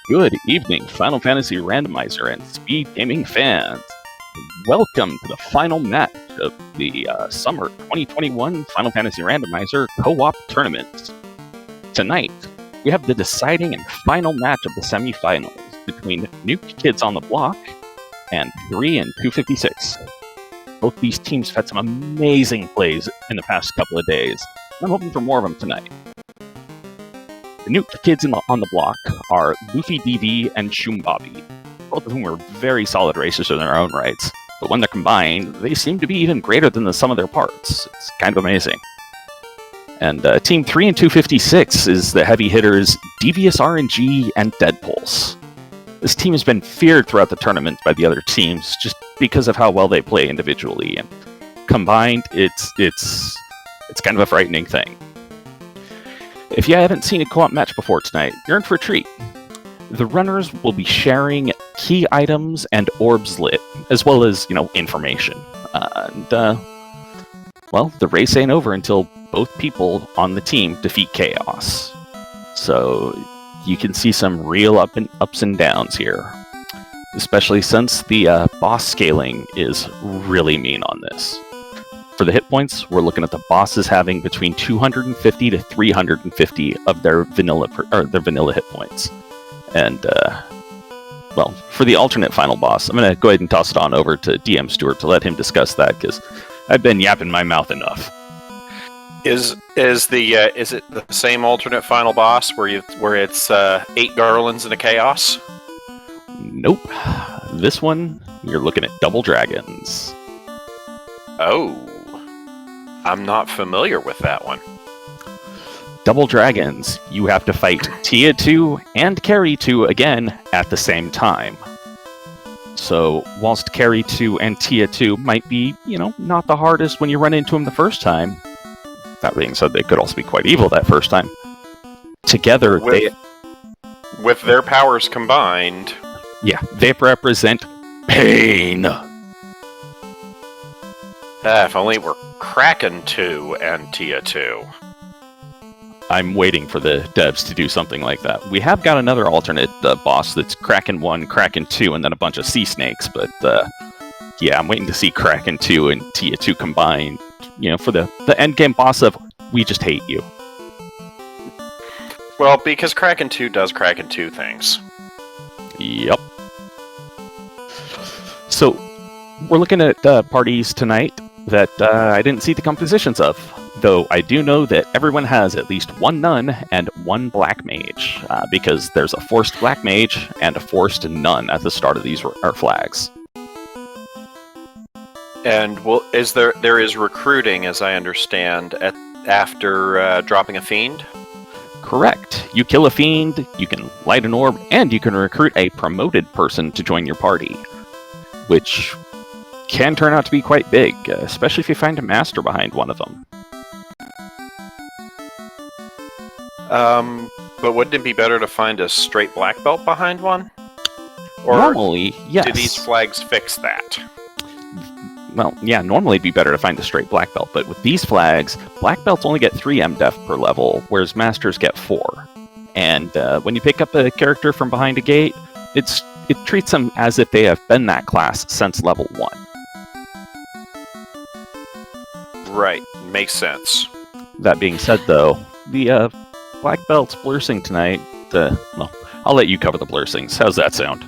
Good evening, Final Fantasy Randomizer and SpeedGaming fans. Welcome to the final match of the Summer 2021 Final Fantasy Randomizer Co-op Tournament. Tonight, we have the deciding and final match of the semi-finals between NUKE Kids on the Block and 3 and 256. Both these teams have had some amazing plays in the past couple of days. I'm hoping for more of them tonight. The NUKE Kids on the Block are Luffy DV and Shumbabi, both of whom are very solid racers in their own rights, but when they're combined, they seem to be even greater than the sum of their parts. It's kind of amazing. And Team 3 and 256 is the heavy hitters Devious RNG and Deadpulse. This team has been feared throughout the tournament by the other teams just because of how well they play individually, and combined, it's kind of a frightening thing. If you haven't seen a co-op match before tonight, you're in for a treat. The runners will be sharing key items and orbs lit, as well as, information. Well, the race ain't over until both people on the team defeat Chaos. So, you can see some real ups and downs here. Especially since the boss scaling is really mean on this. For the hit points, we're looking at the bosses having between 250 to 350 of their vanilla hit points. And, for the alternate final boss, I'm going to go ahead and toss it on over to DM Stewart to let him discuss that, because I've been yapping my mouth enough. Is it the same alternate final boss where it's 8 garlands and a chaos? Nope. This one, you're looking at double dragons. Oh. I'm not familiar with that one. Double dragons, you have to fight Tia 2 and Carry 2 again at the same time. So, whilst Carry 2 and Tia 2 might be, not the hardest when you run into them the first time, that being said, they could also be quite evil that first time. Together, with their powers combined... Yeah, they represent pain! If only it were Kraken 2 and Tia 2. I'm waiting for the devs to do something like that. We have got another alternate boss that's Kraken 1, Kraken 2, and then a bunch of sea snakes, but I'm waiting to see Kraken 2 and Tia 2 combined, for the endgame boss of, we just hate you. Well, because Kraken 2 does Kraken 2 things. Yep. So, we're looking at parties tonight that I didn't see the compositions of, though I do know that everyone has at least one nun and one black mage, because there's a forced black mage and a forced nun at the start of these flags. And there is recruiting, as I understand, after dropping a fiend? Correct. You kill a fiend, you can light an orb, and you can recruit a promoted person to join your party, which can turn out to be quite big, especially if you find a master behind one of them. But wouldn't it be better to find a straight black belt behind one? Or normally, yes. Do these flags fix that? Well, yeah, normally it'd be better to find a straight black belt, but with these flags, black belts only get 3 MDef per level, whereas masters get 4. And when you pick up a character from behind a gate, it treats them as if they have been that class since level 1. Right, makes sense. That being said, though, the black belts blursing tonight, I'll let you cover the blursings. How's that sound?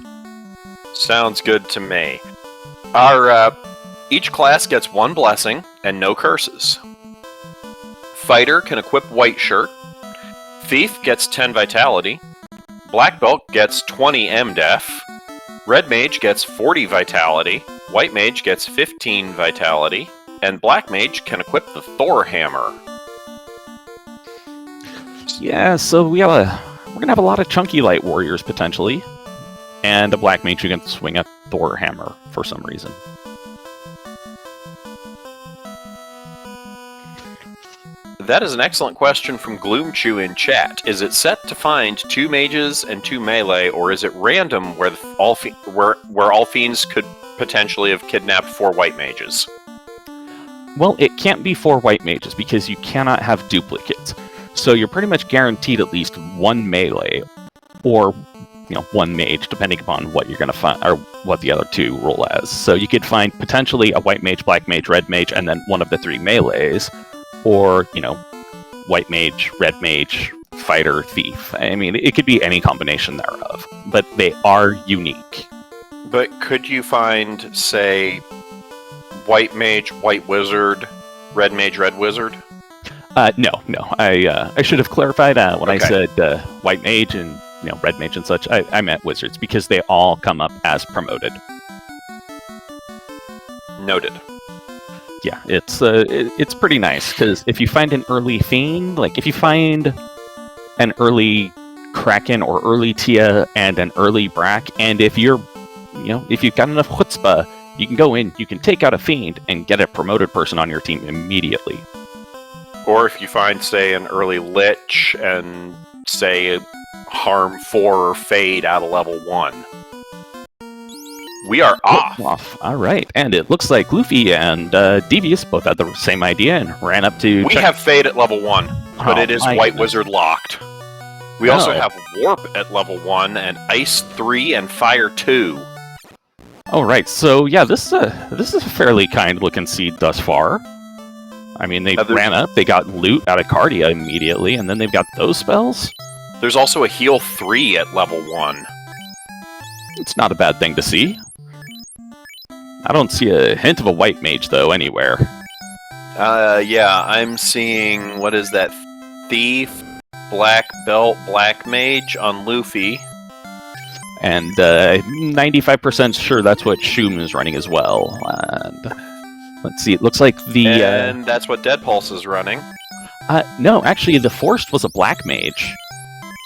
Sounds good to me. Each class gets 1 blessing and no curses. Fighter can equip white shirt. Thief gets 10 vitality. Black belt gets 20 MDef. Red mage gets 40 vitality. White mage gets 15 vitality. And black mage can equip the Thor hammer. Yeah, so we're gonna have a lot of chunky light warriors potentially, and a black mage who can swing a Thor hammer for some reason. That is an excellent question from Gloomchew in chat. Is it set to find 2 mages and 2 melee, or is it random where all fiends could potentially have kidnapped 4 white mages? Well, it can't be 4 white mages because you cannot have duplicates. So you're pretty much guaranteed at least 1 melee, or one mage, depending upon what you're going to find, or what the other two roll as. So you could find potentially a white mage, black mage, red mage, and then one of the 3 melees, or, white mage, red mage, fighter, thief. I mean, it could be any combination thereof, but they are unique. But could you find, say, white mage, white wizard, red mage, red wizard? No. I should have clarified when I Okay. said white mage and red mage and such. I meant wizards because they all come up as promoted. Noted. Yeah, it's pretty nice because if you find an early fiend, like if you find an early Kraken or early Tia and an early Brack, and if you've got enough chutzpah, you can go in, you can take out a fiend and get a promoted person on your team immediately. Or if you find, say, an early lich and, say, harm 4 or fade out of level 1. We are off. All right, and it looks like Luffy and Devious both had the same idea and ran up to. We have fade at level 1, but it is white wizard locked. We also have warp at level 1 and ice 3 and fire 2. All right, so yeah, this is a fairly kind-looking seed thus far. I mean, they ran up, they got loot out of Cardia immediately, and then they've got those spells. There's also a heal 3 at level 1. It's not a bad thing to see. I don't see a hint of a white mage, though, anywhere. Yeah, I'm seeing, what is that? Thief, black belt, black mage on Luffy. And 95% sure that's what Shum is running as well. And let's see, it looks like the... And that's what Dead Pulse is running. No, actually, the Forced was a black mage.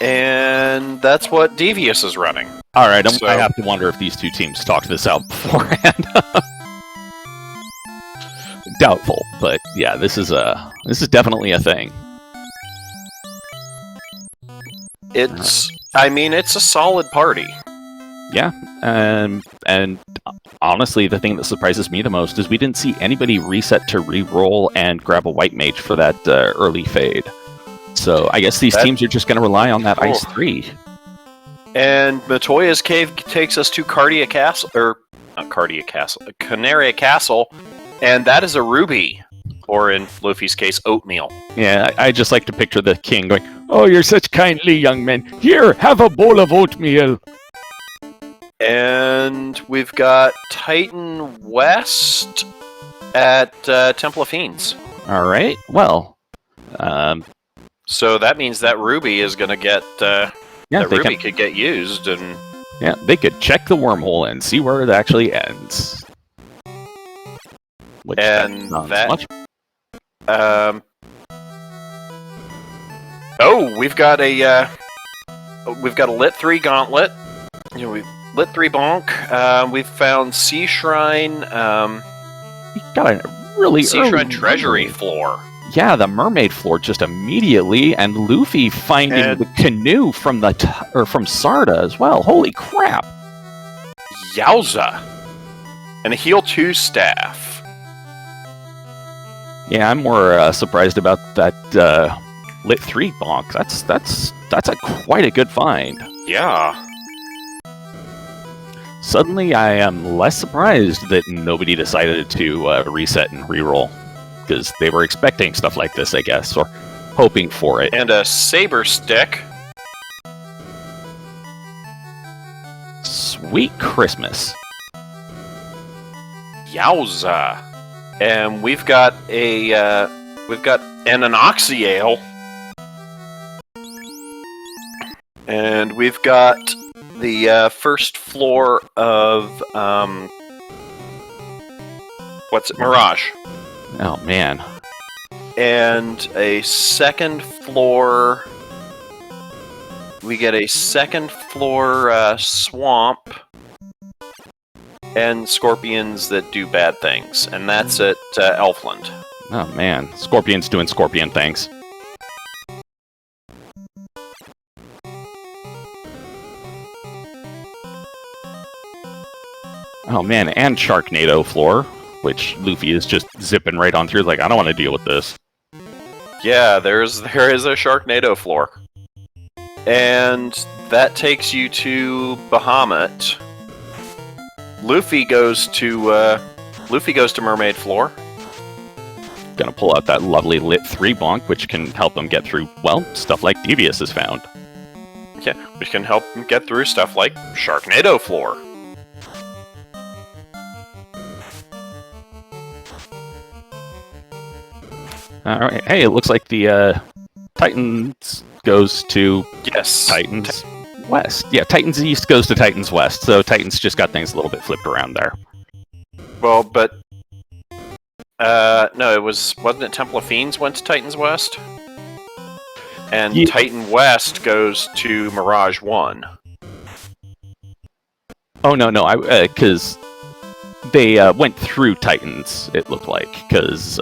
And that's what Devious is running. All right, I have to wonder if these two teams talked this out beforehand. Doubtful, but yeah, this is definitely a thing. It's a solid party. Yeah, and honestly, the thing that surprises me the most is we didn't see anybody reset to re-roll and grab a white mage for that early fade. So I guess these teams are just going to rely on that Ice 3. And Matoya's Cave takes us to Canaria Castle, and that is a ruby, or in Luffy's case, oatmeal. Yeah, I just like to picture the king going, "Oh, you're such kindly young men. Here, have a bowl of oatmeal." And we've got Titan West at Temple of Fiends. All right. Well, so that means that ruby is going to get. Ruby could get used, and yeah, they could check the wormhole and see where it actually ends. Which and that. Much. We've got a lit 3 gauntlet. We've lit 3 bonk. We've found Sea Shrine. We got a really Sea Shrine treasury floor. Yeah, the mermaid floor just immediately, and Luffy finding the canoe from from Sarda as well. Holy crap! Yowza! And a heal 2 staff. Yeah, I'm more surprised about that lit 3 bonk. That's quite a good find. Yeah. Suddenly, I am less surprised that nobody decided to reset and reroll. Because they were expecting stuff like this, I guess, or hoping for it. And a saber stick. Sweet Christmas. Yowza. And we've got an Anoxiale. And we've got the first floor of Mirage. Oh, man. And a second floor... We get a second floor swamp. And scorpions that do bad things. And that's at Elfland. Oh, man. Scorpions doing scorpion things. Oh, man. And Sharknado floor. Which Luffy is just zipping right on through, like, I don't want to deal with this. Yeah, there is a Sharknado floor. And That takes you to Bahamut. Luffy goes to Mermaid Floor. Gonna pull out that lovely lit 3 bonk, which can help them get through, well, stuff like Devious has found. Yeah, which can help them get through stuff like Sharknado Floor. Alright, hey, it looks like the Titans goes to Yes. Titans West. Yeah, Titans East goes to Titans West, so Titans just got things a little bit flipped around there. Well, but no, wasn't it Temple of Fiends went to Titans West? And Yeah. Titan West goes to Mirage 1. Oh, no, because they went through Titans, it looked like, because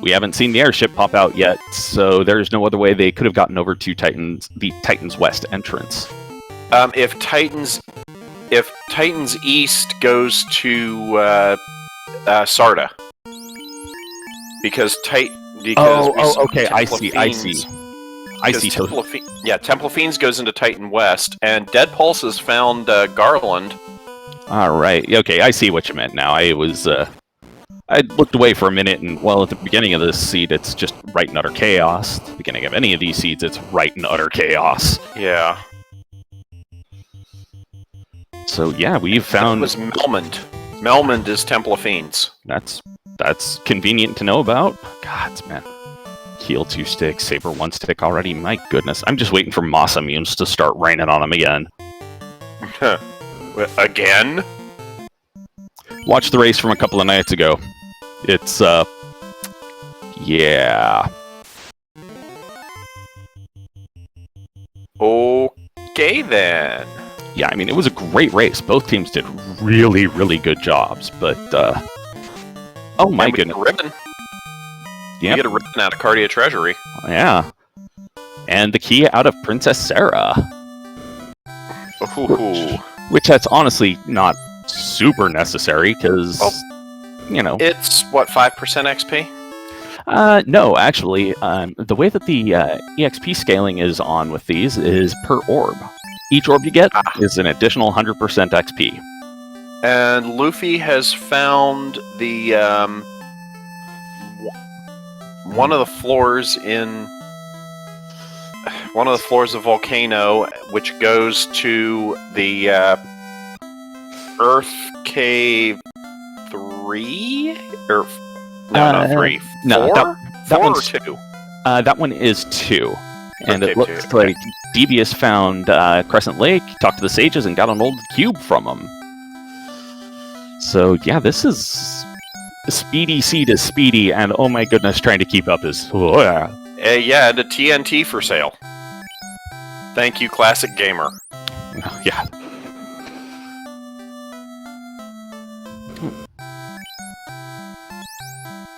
we haven't seen the airship pop out yet, so there's no other way they could have gotten over to the Titans West entrance. If Titans East goes to Sarda, because okay, I Temple of see. Fiends- Temple of Fiends goes into Titan West, and Dead Pulse has found Garland. All right, okay, I see what you meant now. I looked away for a minute, and, well, at the beginning of this seed, it's just right and utter chaos. At the beginning of any of these seeds, it's right and utter chaos. Yeah. So, yeah, we've found... It was Melmond. Melmond is Temple of Fiends. That's convenient to know about. Gods, man. Heal 2 sticks, Saber 1 stick already. My goodness. I'm just waiting for Moss Immunes to start raining on him again. Again? Watch the race from a couple of nights ago. It's, yeah. Okay, then. Yeah, I mean, it was a great race. Both teams did really, really good jobs, but, oh my goodness. Ribbon. Yep. You get a ribbon out of Cardia Treasury. Yeah. And the key out of Princess Sarah. Ooh. Which that's honestly not super necessary, because, you know... It's, what, 5% XP? No, actually, the way that the EXP scaling is on with these is per orb. Each orb you get is an additional 100% XP. And Luffy has found the, one of the floors of Volcano, which goes to the, Earth Cave 3? Or, no, 3. 4? No, that 4 or one's 2? That one is 2. And Okay, it looks 2. like Devious found Crescent Lake, talked to the sages, and got an old cube from them. So, yeah, this is... Speedy Seed is speedy, and oh my goodness, trying to keep up is... Yeah, and a TNT for sale. Thank you, Classic Gamer. Yeah.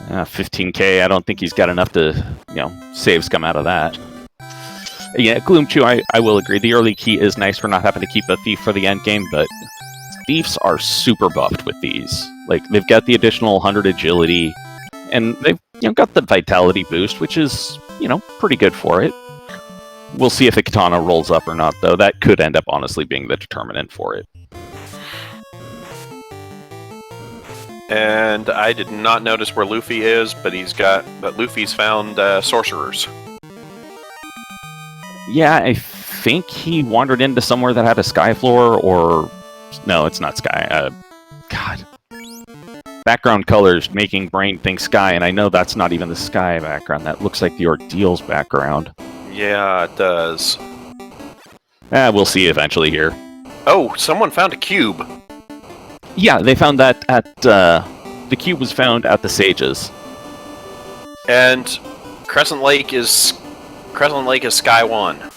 15k, I don't think he's got enough to, saves come out of that. Yeah, Gloomchew, I will agree. The early key is nice for not having to keep a thief for the end game, but thieves are super buffed with these. Like, they've got the additional 100 agility, and they've got the vitality boost, which is, pretty good for it. We'll see if the katana rolls up or not, though. That could end up honestly being the determinant for it. And I did not notice where Luffy is, but Luffy's found sorcerers. Yeah, I think he wandered into somewhere that had a sky floor, or... No, it's not sky. God. Background colors making brain think sky, and I know that's not even the sky background. That looks like the Ordeal's background. Yeah, it does. We'll see eventually here. Oh, someone found a cube. Yeah, they found that at... the cube was found at the Sages. And Crescent Lake is Sky 1.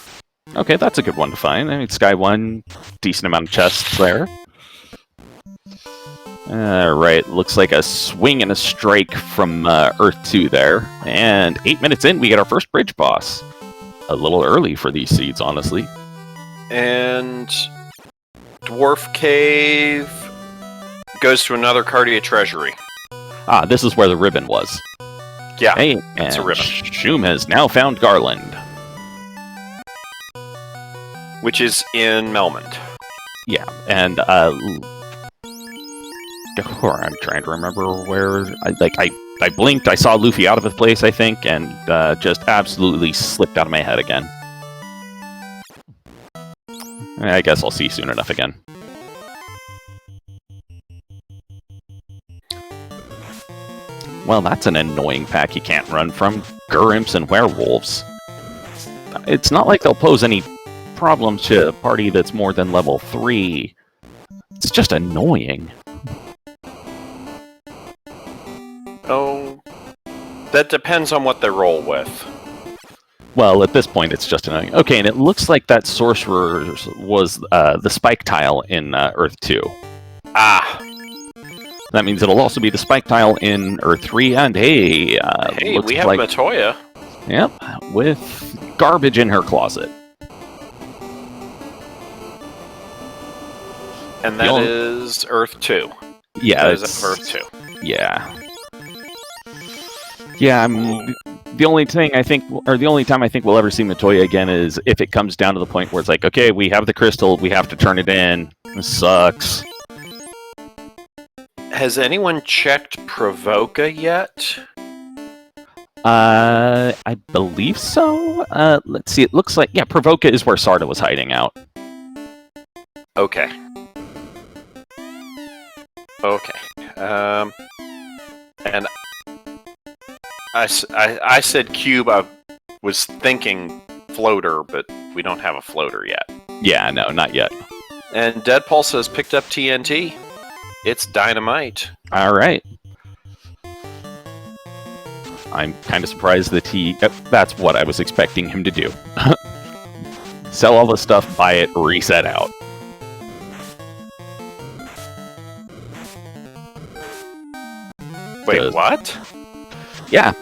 Okay, that's a good one to find. I mean, Sky 1, decent amount of chests there. Alright, looks like a swing and a strike from Earth 2 there. And 8 minutes in, we get our first bridge boss. A little early for these seeds, honestly. And Dwarf Cave goes to another Cardia Treasury. Ah, this is where the ribbon was. Yeah, hey, it's a ribbon. Shum has now found Garland. which is in Melmond. Yeah, and I'm trying to remember where. I blinked, I saw Luffy out of the place, I think, and just absolutely slipped out of my head again. I guess I'll see you soon enough again. Well, that's an annoying pack you can't run from. Gurrimps and werewolves. It's not like they'll pose any problems to a party that's more than level 3. It's just annoying. Oh, that depends on what they roll with. Well, at this point, it's just annoying. Okay, and it looks like that sorcerer was the spike tile in Earth 2. Ah. That means it'll also be the spike tile in Earth 3, and hey, we have Matoya. Yep, with garbage in her closet. And that is Earth 2. Yeah, that is Earth 2. Yeah. Yeah, the only thing I think, or the only time I think we'll ever see Matoya again is if it comes down to the point where it's like, okay, we have the crystal, we have to turn it in. This sucks. Has anyone checked Provoca yet? I believe so. Let's see, it looks like, yeah, Provoca is where Sarda was hiding out. Okay. Okay. And I said cube, I was thinking floater, but we don't have a floater yet. Yeah, no, not yet. And Deadpulse has picked up TNT. It's dynamite. All right. I'm kind of surprised that that's what I was expecting him to do. Sell all the stuff, buy it, reset out. Wait, what? Yeah.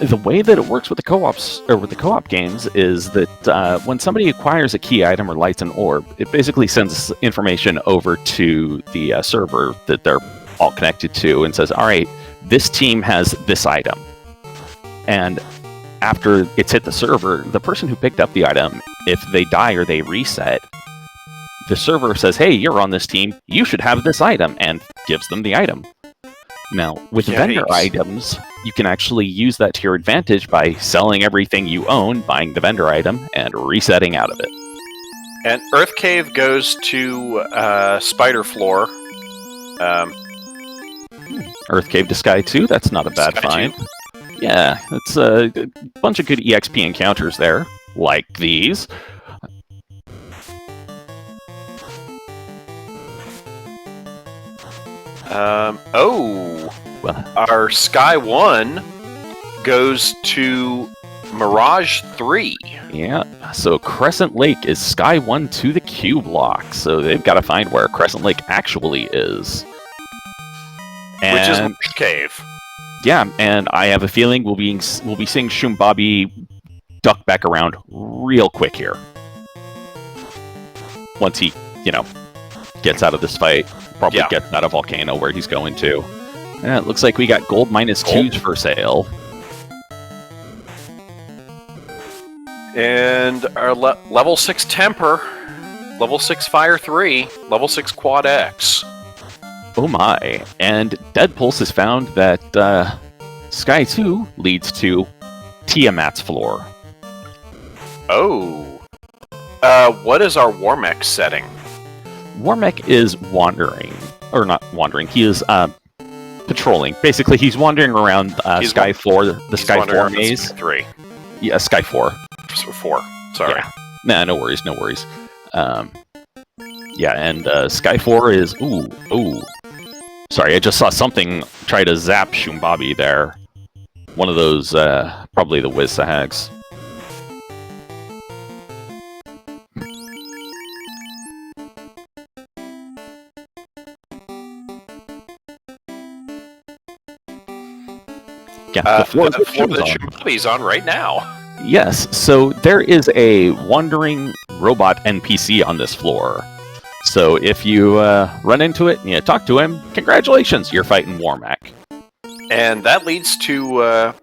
The way that it works with the co-ops, or with the co-op games, is that when somebody acquires a key item or lights an orb, it basically sends information over to the server that they're all connected to and says, all right, this team has this item. And after it's hit the server, the person who picked up the item, if they die or they reset, the server says, hey, you're on this team, you should have this item, and gives them the item. Now, with vendor items, you can actually use that to your advantage by selling everything you own, buying the vendor item, and resetting out of it. And Earth Cave goes to Spider Floor. Earth Cave to Sky 2, that's not a bad find. Yeah, it's a bunch of good EXP encounters there, like these. Our Sky 1 goes to Mirage 3. Yeah, so Crescent Lake is Sky 1 to the Q block, so they've got to find where Crescent Lake actually is. And, which is Mirage Cave. Yeah, and I have a feeling we'll be seeing Shumbabi duck back around real quick here. Once he, gets out of this fight. Probably gets out of Volcano where he's going to. Yeah, it looks like we got gold -2s for sale. And our level 6 Temper, level 6 Fire 3, level 6 Quad X. Oh my. And Deadpulse has found that Sky 2 leads to Tiamat's floor. Oh. What is our Warmech setting? Warmech is wandering. Or not wandering, he is patrolling. Basically, he's wandering around Sky 4, the Sky 4 maze. Sky 3. Yeah, Sky 4. 4, sorry. Yeah. Nah, no worries, no worries. Yeah, and Sky 4 is... Ooh. Sorry, I just saw something try to zap Shumbabi there. One of those, probably the Wizzahags. Yeah, the floor that Shumbabi's on right now. Yes, so there is a wandering robot NPC on this floor. So if you run into it and you talk to him, congratulations, you're fighting Warmech. And that leads to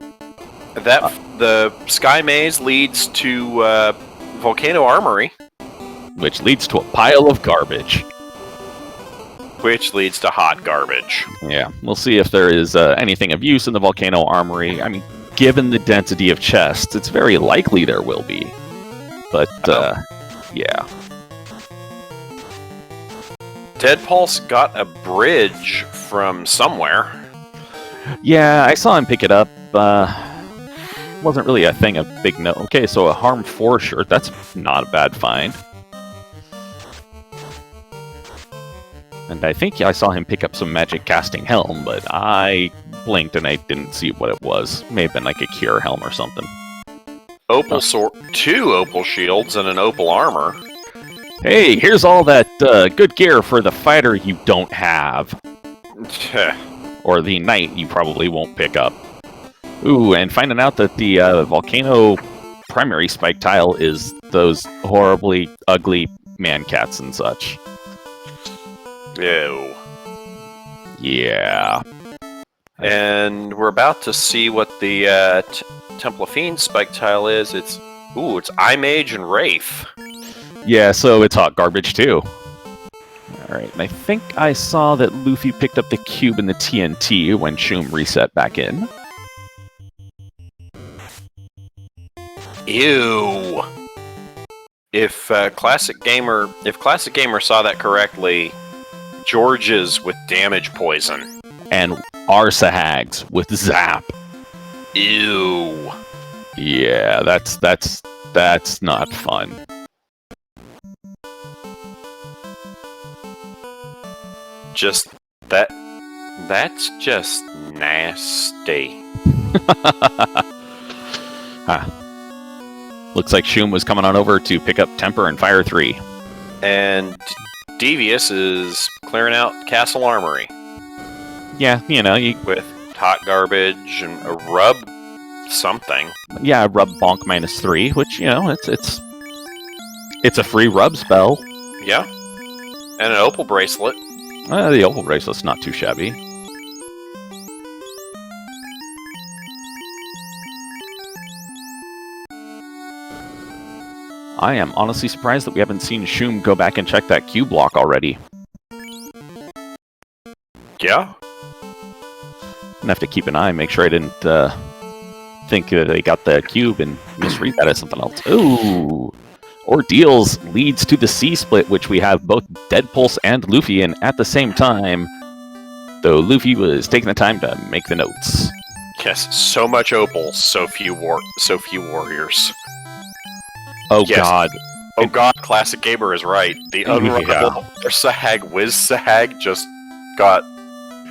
the Sky Maze leads to Volcano Armory. which leads to a pile of garbage. Which leads to hot garbage. Yeah, we'll see if there is anything of use in the Volcano Armory. I mean, given the density of chests, it's very likely there will be. But, yeah. Dead Pulse got a bridge from somewhere. Yeah, I saw him pick it up. Wasn't really a thing of big note. Okay, so a Harm 4 shirt. That's not a bad find. And I think I saw him pick up some magic casting helm, but I blinked and I didn't see what it was. May have been like a cure helm or something. Opal sword, 2 opal shields and an opal armor. Hey, here's all that good gear for the fighter you don't have. Or the knight you probably won't pick up. Ooh, and finding out that the volcano primary spike tile is those horribly ugly man cats and such. Ew. Yeah. And we're about to see what the Temple of Fiends spike tile is. It's Eye Mage and Wraith. Yeah, so it's hot garbage too. Alright, and I think I saw that Luffy picked up the cube and the TNT when Shum reset back in. Ew. If Classic Gamer saw that correctly, George's with damage poison. And Arsahags with zap. Ew. Yeah, that's not fun. That's just nasty. Huh. Looks like Shum was coming on over to pick up Temper and Fire 3. And Devious is clearing out Castle Armory. Yeah, you know, with hot garbage and a rub something. Yeah, rub bonk -3, which, you know, it's a free rub spell. Yeah. And an opal bracelet. The opal bracelet's not too shabby. I am honestly surprised that we haven't seen Shum go back and check that Q block already. Yeah. I'm gonna have to keep an eye, make sure I didn't think that they got the cube and misread that as something else. Ooh! Ordeals leads to the C-split, which we have both Dead Pulse and Luffy in at the same time, though Luffy was taking the time to make the notes. Yes, so much opal, so few warriors. Oh yes. God. Oh God, Classic Gamer is right. The unrunnable Sahag Wiz Sahag just got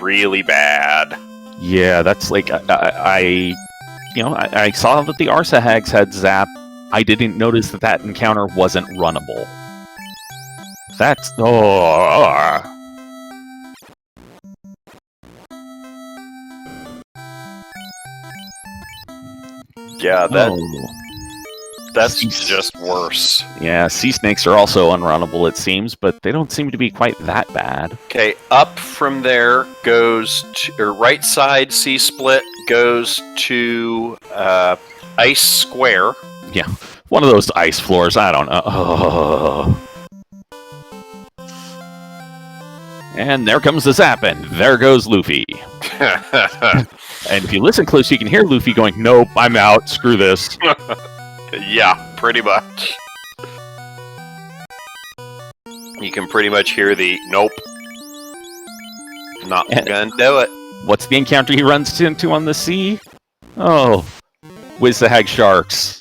really bad. Yeah, that's like, I saw that the Arsahags had Zap. I didn't notice that encounter wasn't runnable. That's... Yeah, that's just worse. Yeah, sea snakes are also unrunnable, it seems, but they don't seem to be quite that bad. Okay, up from there goes to, or right side C-split goes to Ice Square. Yeah, one of those ice floors, I don't know. Oh. And there comes the zap, and there goes Luffy. And if you listen close, you can hear Luffy going, "Nope, I'm out, screw this." Yeah, pretty much. You can pretty much hear the, "Nope. Not gonna do it." What's the encounter he runs into on the sea? Oh, Wiz-Sahag sharks.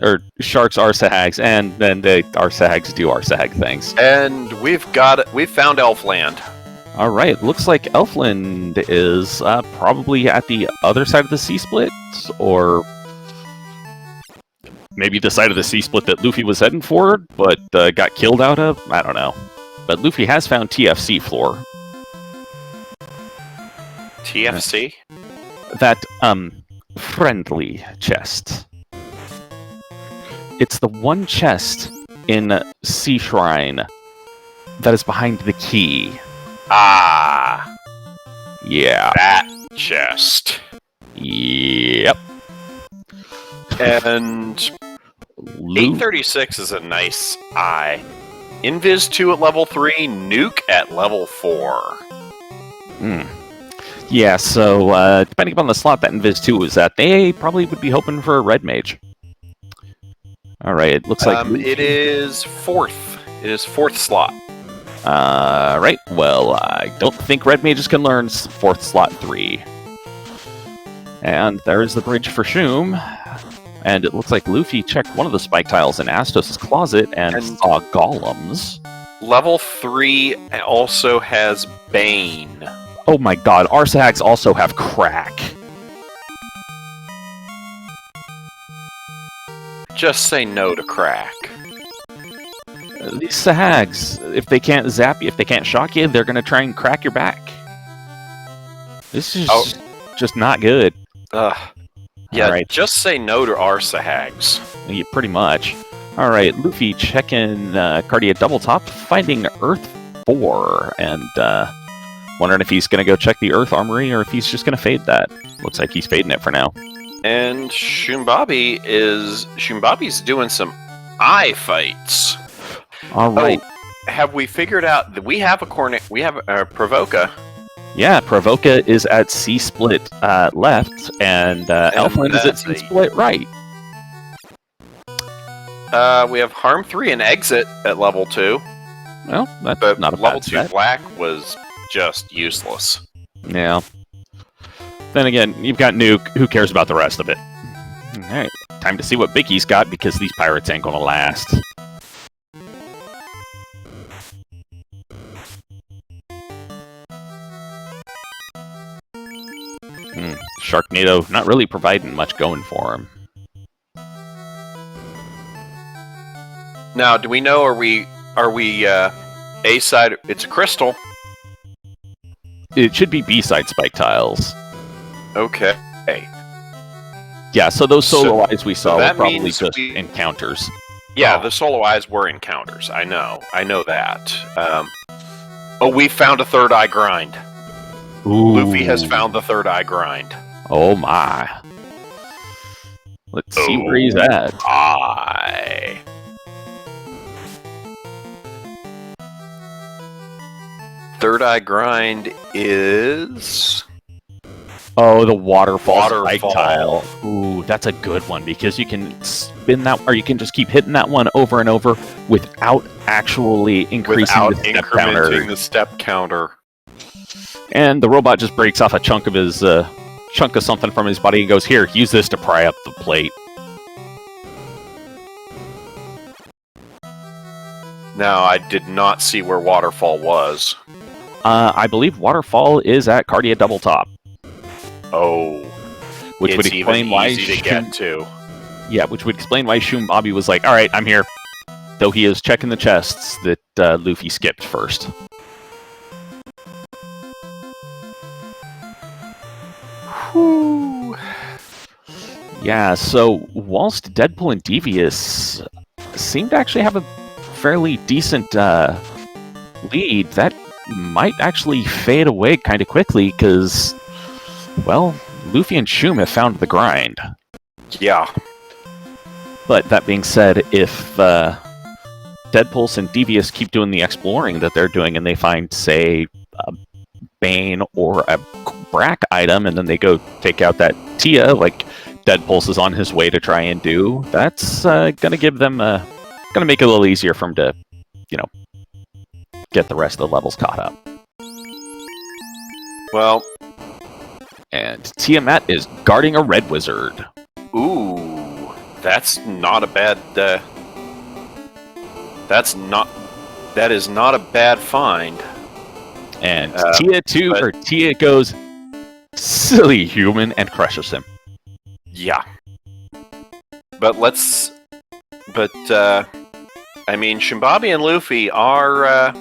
Or sharks are Sahags, and then the Arsahags do Arsahag things. And we've found Elfland. Alright, looks like Elfland is probably at the other side of the C-split, or maybe the side of the C-split that Luffy was heading for, but got killed out of? I don't know. But Luffy has found TFC floor. TFC? That, friendly chest. It's the one chest in Sea Shrine that is behind the key. Ah. Yeah. That chest. Yep. And Luke. 836 is a nice eye. Invis 2 at level 3, Nuke at level 4. Yeah, so depending upon the slot that Invis 2 was at, they probably would be hoping for a red mage. Alright, it looks like... It is 4th. It is 4th slot. Right, well, I don't think red mages can learn 4th slot 3. And there's the bridge for Shum. And it looks like Luffy checked one of the spike tiles in Astos' closet and saw golems. Level 3 also has Bane. Oh my god, Arsahags also have crack. Just say no to crack. These Sahags, if they can't zap you, if they can't shock you, they're gonna try and crack your back. This is just not good. Ugh. Yeah, right. Just say no to our Sahags. Yeah, pretty much. Alright, Luffy checking Cardia double top, finding Earth 4, and wondering if he's gonna go check the Earth Armory or if he's just gonna fade that. Looks like he's fading it for now. And Shumbabi's doing some eye fights. Alright. Oh, have we figured out that we have a Provoca? Yeah, Provoca is at C-split left, and Elfland is at C-split right. We have Harm 3 and Exit at level 2. Well, that's but not a level bad 2 set. Black was just useless. Yeah. Then again, you've got Nuke. Who cares about the rest of it? Alright, time to see what Bicky's got, because these pirates ain't gonna last. Sharknado not really providing much going for him. Now, do we know, are we A side? It's a crystal. It should be B-side spike tiles. Okay. Yeah, so those solo eyes we saw were probably means just encounters. Yeah, the solo eyes were encounters. I know that. Oh, we found a third eye grind. Ooh. Luffy has found the third eye grind. Oh my. Let's see where he's at. Third eye grind is... Oh, the waterfall spike tile. Ooh, that's a good one, because you can spin that, or you can just keep hitting that one over and over without actually increasing the step counter. And the robot just breaks off a chunk of his chunk of something from his body and goes, "Here, use this to pry up the plate." Now, I did not see where Waterfall was. I believe Waterfall is at Cardia double top. Oh, which would explain why easy to get to. Yeah, which would explain why Shumbabi was like, "All right, I'm here," though he is checking the chests that Luffy skipped first. Whew. Yeah, so whilst Deadpool and Devious seem to actually have a fairly decent lead, that might actually fade away kind of quickly, because, well, Luffy and Shum have found the grind. Yeah. But that being said, if Deadpulse and Devious keep doing the exploring that they're doing, and they find, say, a Bane or a Brack item, and then they go take out that Tia, like Deadpulse is on his way to try and do, that's gonna give them gonna make it a little easier for him to, you know, get the rest of the levels caught up. Well, and Tiamat is guarding a red wizard. Ooh, that's not a bad. That is not a bad find. And Tia goes, "Silly human," and crushes him. Yeah. But I mean, Shumbabi and Luffy are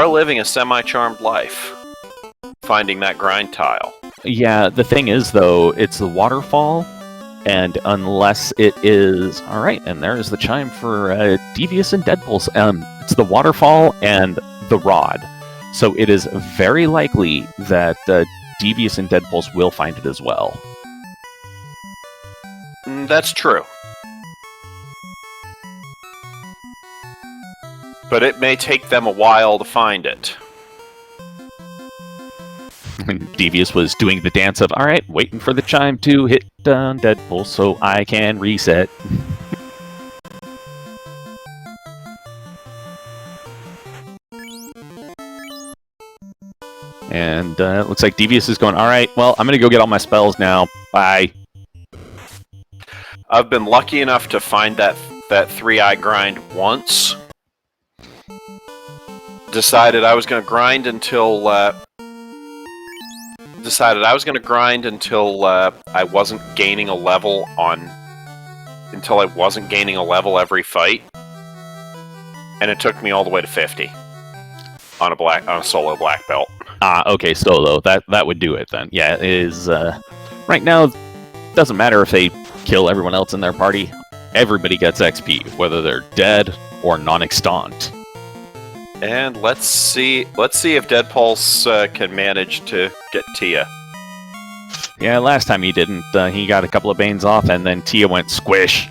living a semi-charmed life, finding that grind tile. Yeah, the thing is, though, it's the waterfall, and unless it is... Alright, and there's the chime for Devious and Deadpulse. It's the waterfall and the rod. So it is very likely that Devious and Deadpulse will find it as well. That's true. But it may take them a while to find it. Devious was doing the dance of, all right, waiting for the chime to hit Deadpool so I can reset. And it looks like Devious is going, all right, well, I'm going to go get all my spells now. Bye. I've been lucky enough to find that 3-eye grind once. Decided I was going to grind until I wasn't gaining a level every fight, and it took me all the way to 50 on a solo black belt. Okay, solo. That would do it then. Yeah, it is right now. Doesn't matter if they kill everyone else in their party. Everybody gets XP, whether they're dead or non-extant. And let's see if Dead Pulse can manage to get Tia. Yeah, last time he didn't. He got a couple of Banes off, and then Tia went squish.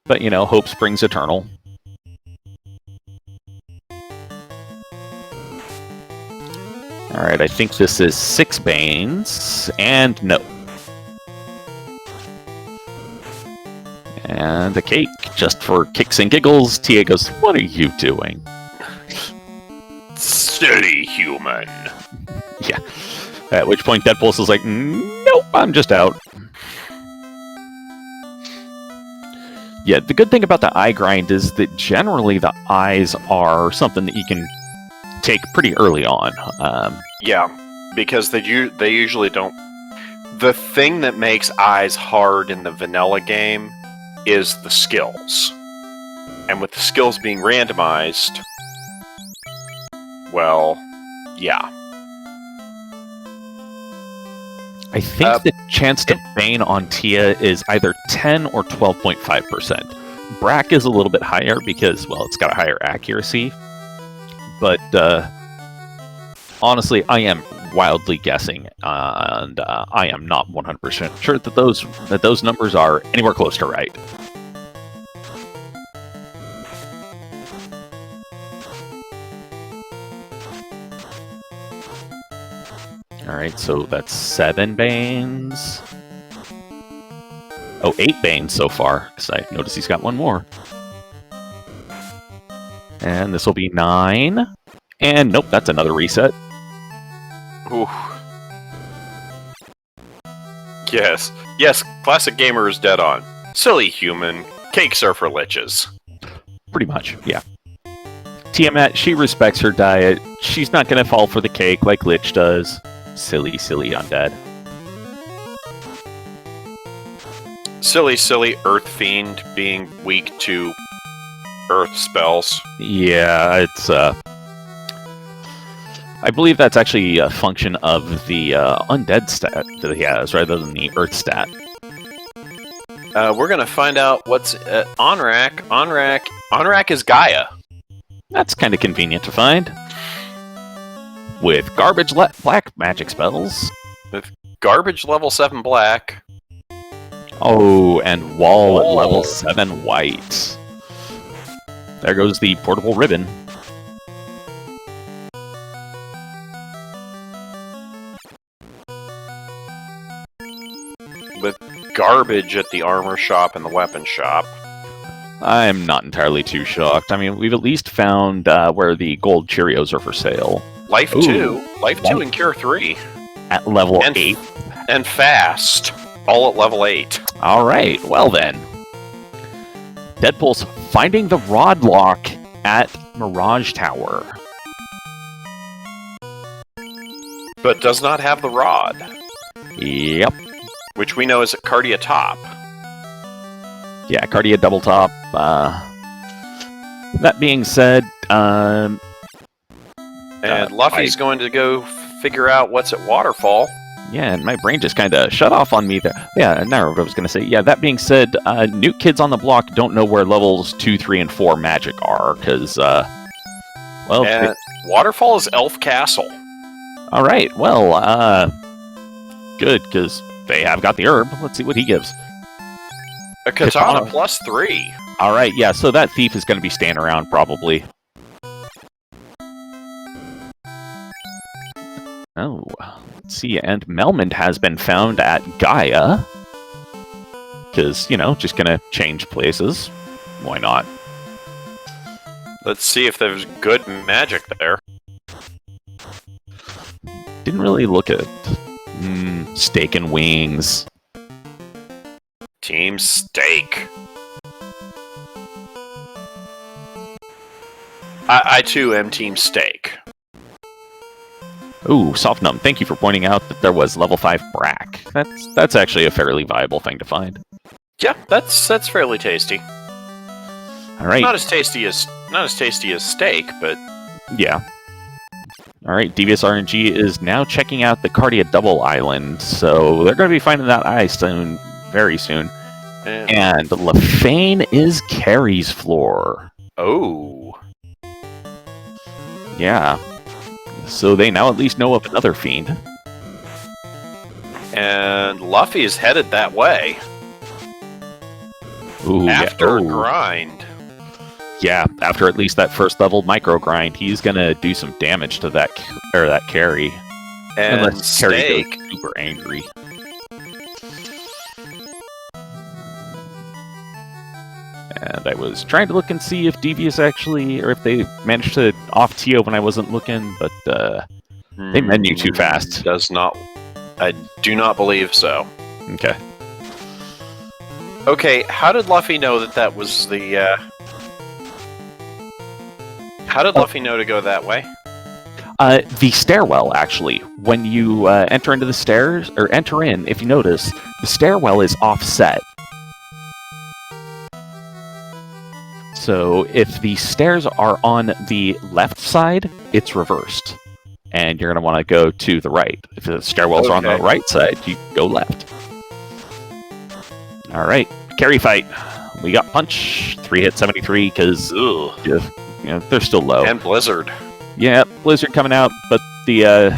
But, you know, hope springs eternal. Alright, I think this is 6 Banes, and no. And a cake, just for kicks and giggles. Tia goes, what are you doing? Silly human. Yeah. At which point Deadpulse is like, nope, I'm just out. Yeah, the good thing about the eye grind is that generally the eyes are something that you can take pretty early on. Yeah, because they usually don't. The thing that makes eyes hard in the vanilla game is the skills. And with the skills being randomized, well, yeah. I think the chance to Bane on Tia is either 10 or 12.5%. Brack is a little bit higher because, well, it's got a higher accuracy. But honestly, I am wildly guessing, and I am not 100% sure that those numbers are anywhere close to right. Alright, so that's 7 Banes. Oh, 8 Banes so far, because I noticed he's got one more. And this will be 9. And nope, that's another reset. Ooh. Yes. Yes, classic gamer is dead on. Silly human. Cakes are for liches. Pretty much, yeah. Tiamat, she respects her diet. She's not going to fall for the cake like Lich does. Silly, silly undead. Silly, silly Earth Fiend being weak to Earth spells. Yeah, it's, I believe that's actually a function of the undead stat that he has, rather than the Earth stat. We're gonna find out what's Onrak. Onrak is Gaia. That's kind of convenient to find. With garbage black magic spells. With garbage level 7 black. Oh, and wall at level 7 white. There goes the portable ribbon. With garbage at the armor shop and the weapon shop. I'm not entirely too shocked. I mean, we've at least found where the gold Cheerios are for sale. Life 2. Life 2 and Cure 3. At level 8. And Fast. All at level 8. Alright, well then. Deadpool's finding the rod lock at Mirage Tower. But does not have the rod. Yep. Which we know is at Cardia Top. Yeah, Cardia Double Top. That being said, and Luffy's going to go figure out what's at Waterfall. Yeah, and my brain just kind of shut off on me there. Yeah, now what I was going to say. Yeah, that being said, new kids on the block don't know where levels 2, 3, and 4 magic are, because, well... And Waterfall is Elf Castle. Alright, well, good, because they have got the herb. Let's see what he gives. A katana plus 3. Alright, yeah, so that thief is going to be staying around, probably. Oh, let's see, and Melmond has been found at Gaia. Because, you know, just gonna change places. Why not? Let's see if there's good magic there. Didn't really look at steak and wings. Team Steak. I too am Team Steak. Ooh, Softnum, thank you for pointing out that there was level 5 Brack. That's actually a fairly viable thing to find. Yeah, that's fairly tasty. Alright. Not as tasty as steak, but yeah. Alright, Devious RNG is now checking out the Cardia Double Island, so they're going to be finding that eye soon, very soon. And Lefane is Carrie's floor. Oh. Yeah. So they now at least know of another fiend. And Luffy is headed that way. Ooh, after yeah. a grind. Yeah, after at least that first level micro grind, he's gonna do some damage to that carry. And unless Carrie Steak goes super angry. And I was trying to look and see if Devious actually, or if they managed to off Tio when I wasn't looking, but they menu too fast. I do not believe so. Okay. Okay, how did Luffy know that was the, How did Luffy know to go that way? The stairwell, actually. When you enter into the stairs, or enter in, if you notice, the stairwell is offset. So if the stairs are on the left side, it's reversed. And you're going to want to go to the right. If the stairwells are on the right side, you go left. Alright, carry fight. We got Punch, 3 hit 73, because they're still low. And Blizzard. Yeah, Blizzard coming out, but the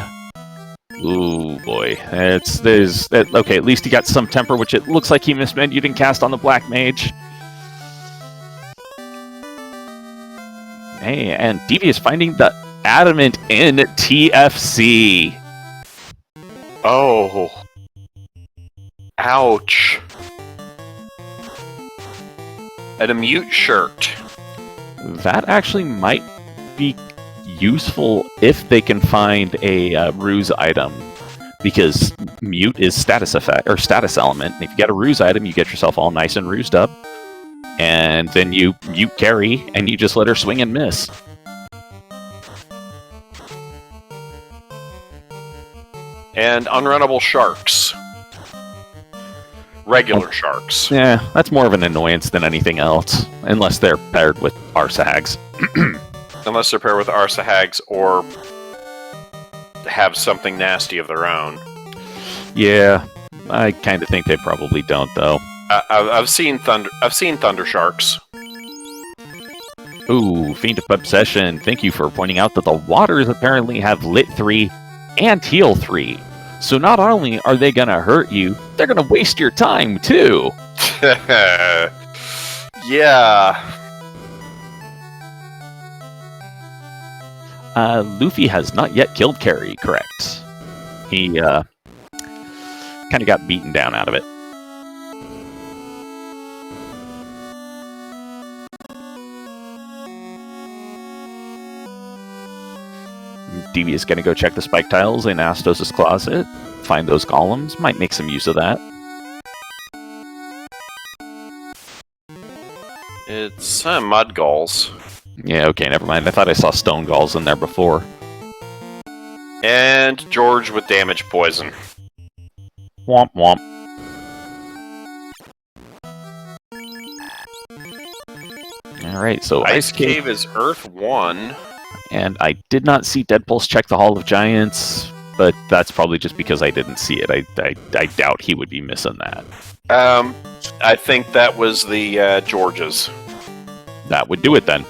ooh boy, okay. At least he got some temper, which it looks like he mismenued and cast on the Black Mage. Hey, and Devious finding the Adamant in TFC. Oh, ouch! And a mute shirt. That actually might be useful if they can find a ruse item, because mute is status effect or status element. And if you get a ruse item, you get yourself all nice and rused up, and then you carry and you just let her swing and miss. And unrunnable sharks. Regular sharks. Yeah, that's more of an annoyance than anything else, unless they're paired with Arsahags. Unless they're paired with Arsahags or have something nasty of their own. Yeah, I kind of think they probably don't, though. I've seen thunder sharks. Ooh, Fiend of Obsession, thank you for pointing out that the waters apparently have Lit 3 and Heal 3. So not only are they gonna hurt you, they're gonna waste your time, too! Yeah. Luffy has not yet killed Carrie, correct? He, kind of got beaten down out of it. Devious gonna go check the spike tiles in Astos' closet, find those columns, might make some use of that. It's mud gulls. Yeah, okay, never mind. I thought I saw stone gulls in there before. And George with damage poison. Womp womp. Alright, so Ice Cave is Earth 1. And I did not see Deadpulse check the Hall of Giants, but that's probably just because I didn't see it. I doubt he would be missing that. I think that was the George's. That would do it then.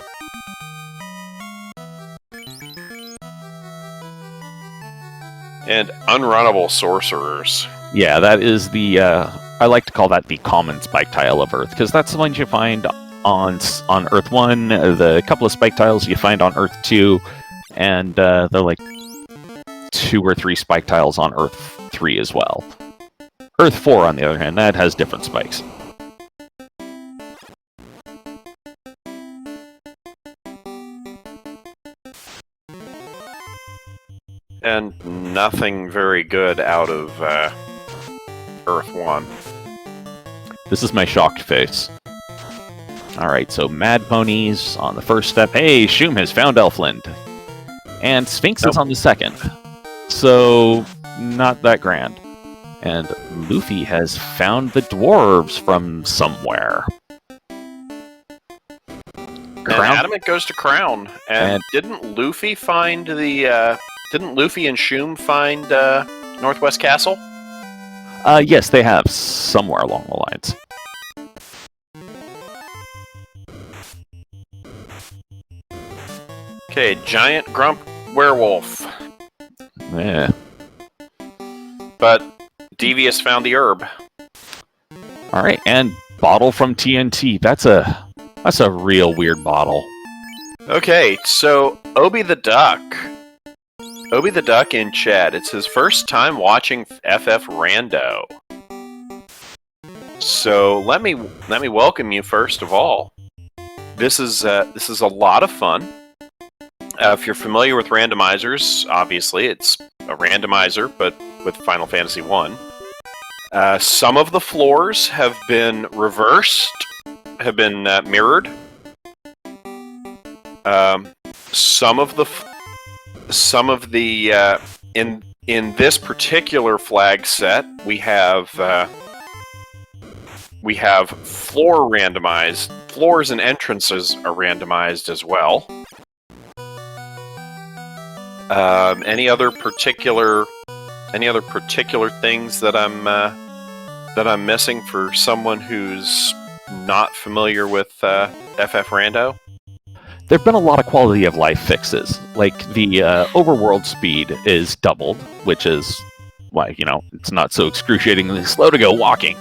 And unrunnable sorcerers. Yeah, that is the, I like to call that the common spike tile of Earth, because that's the ones you find on Earth 1, the couple of spike tiles you find on Earth 2, and they're like 2 or 3 spike tiles on Earth 3 as well. Earth 4, on the other hand, that has different spikes. And nothing very good out of Earth 1. This is my shocked face. Alright, so Mad Ponies on the first step. Hey, Shum has found Elfland. And Sphinx is on the second. So, not that grand. And Luffy has found the dwarves from somewhere. And Adamant goes to Crown. And didn't Luffy find the... Didn't Luffy and Shum find Northwest Castle? Yes, they have, somewhere along the lines. Okay, giant grump werewolf. Yeah. But Devious found the herb. Alright, and bottle from TNT. That's a real weird bottle. Okay, so Obi the Duck in chat. It's his first time watching FF Rando. So let me welcome you first of all. This is a lot of fun. If you're familiar with randomizers, obviously it's a randomizer, but with Final Fantasy 1. Some of the floors have been reversed, have been mirrored. Some of the in this particular flag set, we have floor randomized. Floors and entrances are randomized as well. Any other particular things that I'm missing for someone who's not familiar with FF Rando? There've been a lot of quality of life fixes. Like the overworld speed is doubled, which is why, it's not so excruciatingly slow to go walking.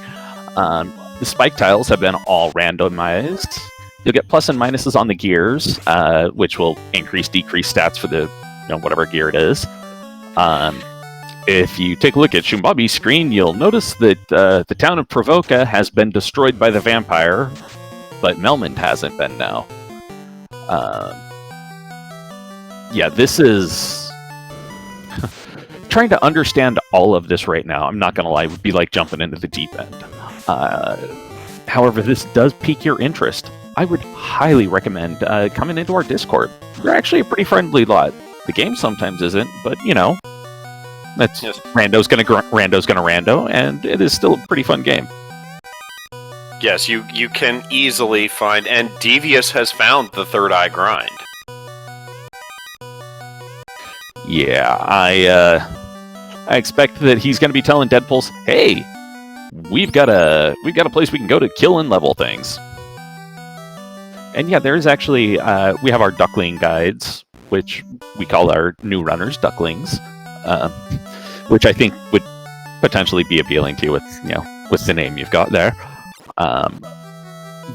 The spike tiles have been all randomized. You'll get plus and minuses on the gears, which will increase, decrease stats for the whatever gear it is. If you take a look at Shumbabi's screen, you'll notice that the town of Provoca has been destroyed by the vampire, but Melmond hasn't been now. Yeah, this is... trying to understand all of this right now, I'm not going to lie, would be like jumping into the deep end. However, this does pique your interest. I would highly recommend coming into our Discord. We're actually a pretty friendly lot. The game sometimes isn't, but that's yes. Rando's gonna rando, and it is still a pretty fun game. Yes, you can easily find, and Devious has found the Third Eye Grind. Yeah, I expect that he's gonna be telling Deadpools, "Hey, we've got a place we can go to kill and level things." And yeah, there's actually we have our Duckling guides, which we call our new runners Ducklings, which I think would potentially be appealing to you with the name you've got there.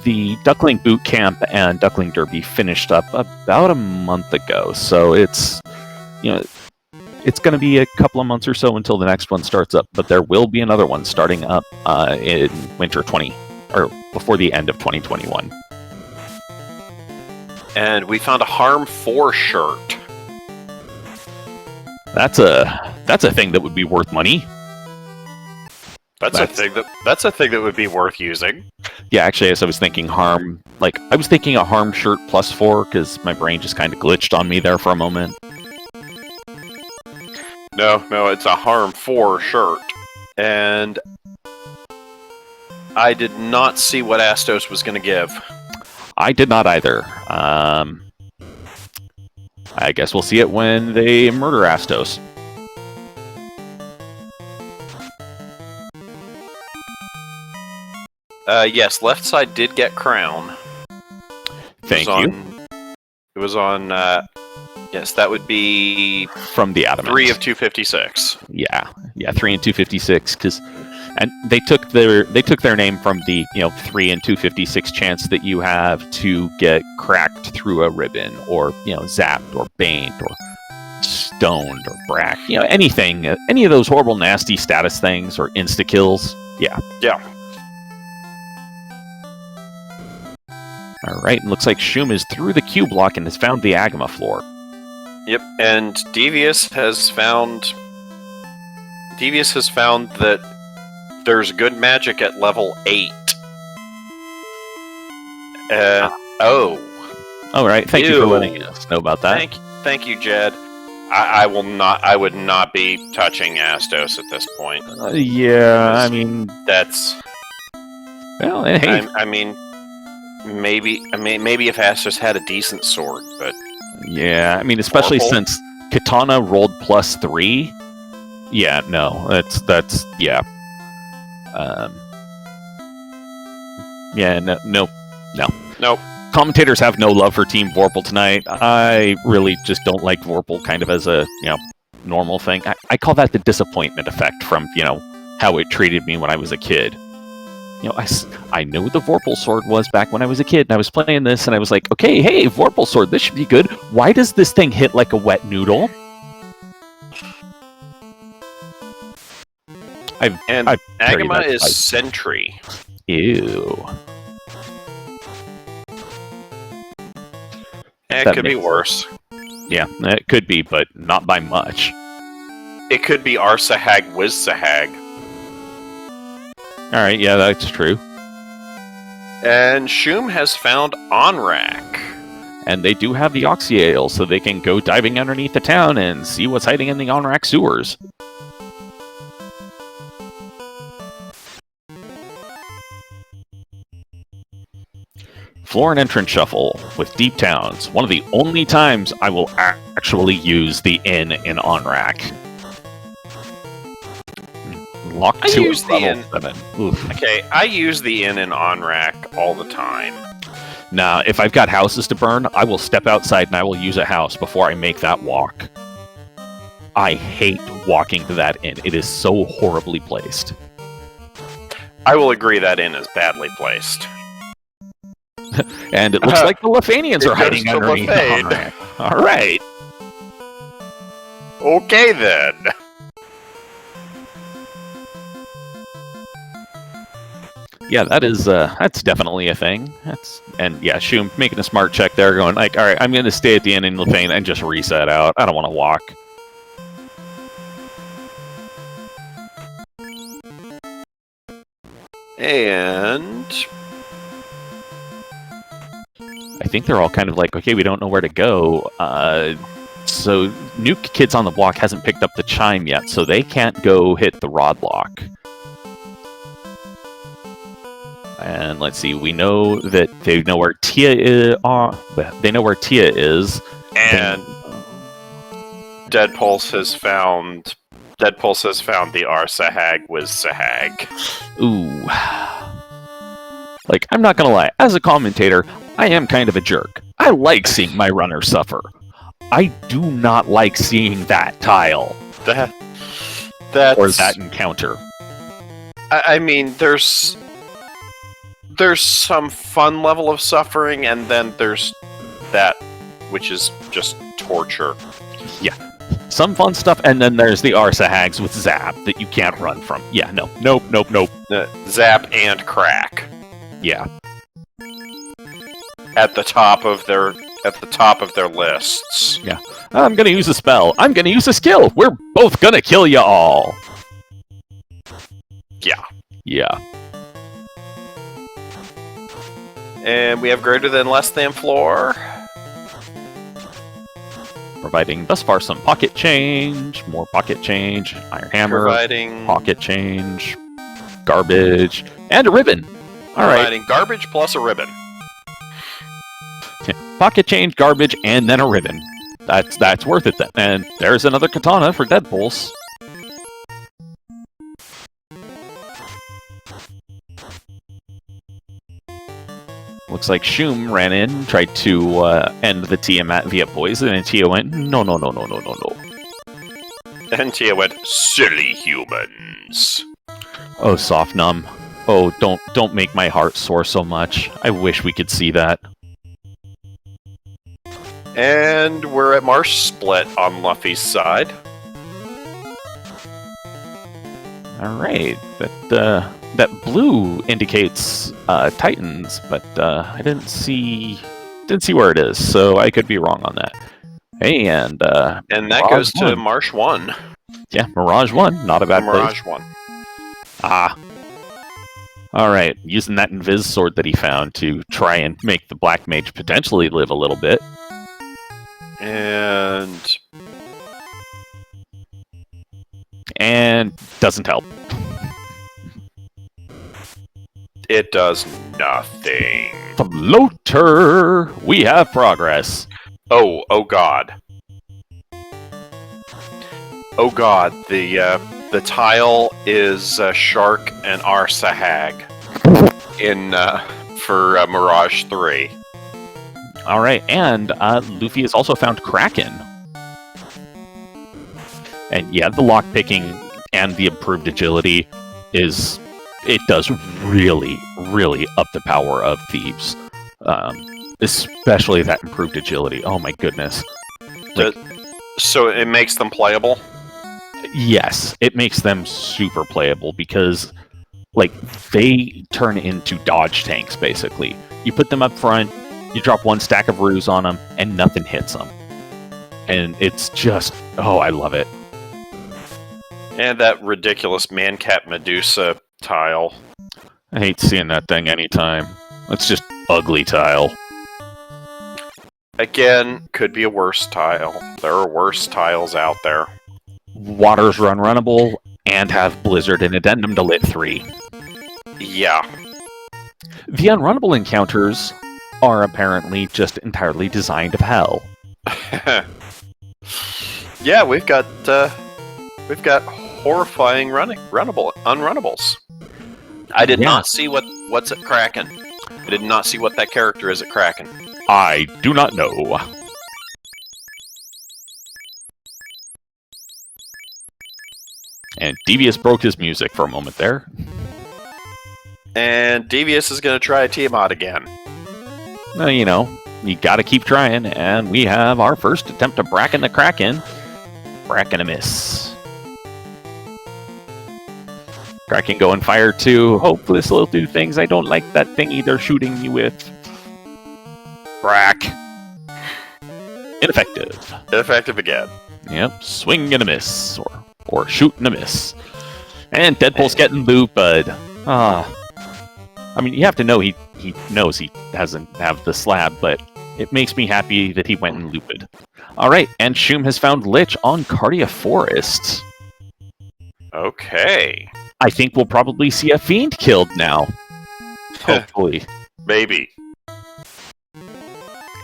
The Duckling Boot Camp and Duckling Derby finished up about a month ago, so it's it's going to be a couple of months or so until the next one starts up, but there will be another one starting up in winter before the end of 2021. And we found a Harm 4 shirt. That's a thing that would be worth money. That's a thing that would be worth using. Yeah, actually, as I was thinking Harm, I was thinking a Harm shirt plus 4, because my brain just kind of glitched on me there for a moment. No, it's a Harm 4 shirt. And I did not see what Astos was going to give. I did not either. I guess we'll see it when they murder Astos. Yes, left side did get crown. Thank you. It was on, yes, that would be... From the Adamant. 3 of 256. Yeah, 3 and 256, because And they took their name from the 3 in 256 chance that you have to get cracked through a ribbon, or zapped, or baned, or stoned, or bracked. Anything, any of those horrible, nasty status things, or insta kills. Yeah. All right. Looks like Shum is through the Q block and has found the Agama floor. Yep. And Devious has found that there's good magic at level 8. Oh. All right. Thank you for letting us know about that. Thank you, Jed. I would not be touching Astos at this point. Yeah, I mean, that's. Well, hey. I mean, maybe if Astos had a decent sword, but. Yeah, I mean, especially since Katana rolled +3. Yeah, no, that's yeah. Yeah, no. Nope. Commentators have no love for Team Vorpal tonight. I really just don't like Vorpal kind of as a, normal thing. I call that the disappointment effect from, how it treated me when I was a kid. I know what the Vorpal sword was back when I was a kid, and I was playing this, and I was like, okay, hey, Vorpal sword, this should be good. Why does this thing hit like a wet noodle? Agama is Sentry. Ew. It could be worse. Yeah, it could be, but not by much. It could be Arsahag Wizsahag. Alright, yeah, that's true. And Shum has found Onrak. And they do have the Oxyale, so they can go diving underneath the town and see what's hiding in the Onrak sewers. Floor and entrance shuffle with Deep Towns. One of the only times I will actually use the inn in Onrak. Lock 2 use the inn. 7. Oof. Okay, I use the inn in Onrak all the time. Nah, if I've got houses to burn, I will step outside and I will use a house before I make that walk. I hate walking to that inn. It is so horribly placed. I will agree that inn is badly placed. And it looks like the Lefanians are hiding underneath the Onrak. Alright. Okay then. Yeah, that's definitely a thing. And yeah, Shum making a smart check there, going like, all right, I'm going to stay at the end in Lefane and just reset out. I don't want to walk. And I think they're all kind of like, okay, we don't know where to go. So Nuke Kids on the Block hasn't picked up the chime yet, so they can't go hit the rod lock. And let's see, we know that they know where Tia is. They know where Tia is. And Deadpulse has found the Arsahag Wizsahag. Ooh. Like, I'm not gonna lie, as a commentator, I am kind of a jerk. I like seeing my runner suffer. I do not like seeing that tile. Or that encounter. I mean, there's some fun level of suffering, and then there's that, which is just torture. Yeah. Some fun stuff, and then there's the Arsahags with Zap that you can't run from. Yeah, nope. Zap and Crack. Yeah. At the top of their lists. Yeah. I'm gonna use a spell. I'm gonna use a skill. We're both gonna kill you all. Yeah. Yeah. And we have greater than less than floor. Providing thus far some pocket change, more pocket change, iron hammer, providing pocket change, garbage, and a ribbon. All right. Providing garbage plus a ribbon. Pocket change, garbage, and then a ribbon. That's worth it then. And there's another katana for Deadpulse. Looks like Shum ran in, tried to end the Tiamat via poison, and Tia went, no. And Tia went, silly humans. Oh, soft numb. Oh, don't make my heart soar so much. I wish we could see that. And we're at Marsh split on Luffy's side. Alright, that blue indicates Titans, but I didn't see where it is, so I could be wrong on that. Hey, and that Mirage goes to won. Marsh 1. Yeah, Mirage 1, not a bad Mirage place. 1. Ah. Alright, using that Invis sword that he found to try and make the Black Mage potentially live a little bit. And doesn't help. It does nothing. Floater! We have progress. Oh god. Oh god, the tile is Shark and Arsahag for Mirage 3. Alright, and Luffy has also found Kraken. And yeah, the lockpicking and the improved agility it does really, really up the power of Thieves. Especially that improved agility. Oh my goodness. So it makes them playable? Yes, it makes them super playable because, like, they turn into dodge tanks, basically. You put them up front, you drop one stack of ruse on them, and nothing hits them. And it's just, oh, I love it. And that ridiculous Mancat Medusa tile. I hate seeing that thing anytime. It's just ugly tile. Again, could be a worse tile. There are worse tiles out there. Waters runnable and have Blizzard and Addendum to Lit 3. Yeah. The unrunnable encounters are apparently just entirely designed of hell. Yeah, we've got horrifying unrunnables. I did not see what's at Kraken. I did not see what that character is at Kraken. I do not know. And Devious broke his music for a moment there. And Devious is going to try a Tiamat again. You know, you gotta keep trying, and we have our first attempt to bracken the Kraken. Bracken a miss. Kraken going fire 2. Hope this will do things. I don't like that thingy they're shooting me with. Brack. Ineffective. Ineffective again. Yep, swing and a miss. Or shoot and a miss. And Deadpool's getting loot, bud. I mean, you have to know he knows he doesn't have the slab, but it makes me happy that he went and looped. Alright, and Shum has found Lich on Cardia Forest. Okay. I think we'll probably see a fiend killed now. Hopefully. Maybe.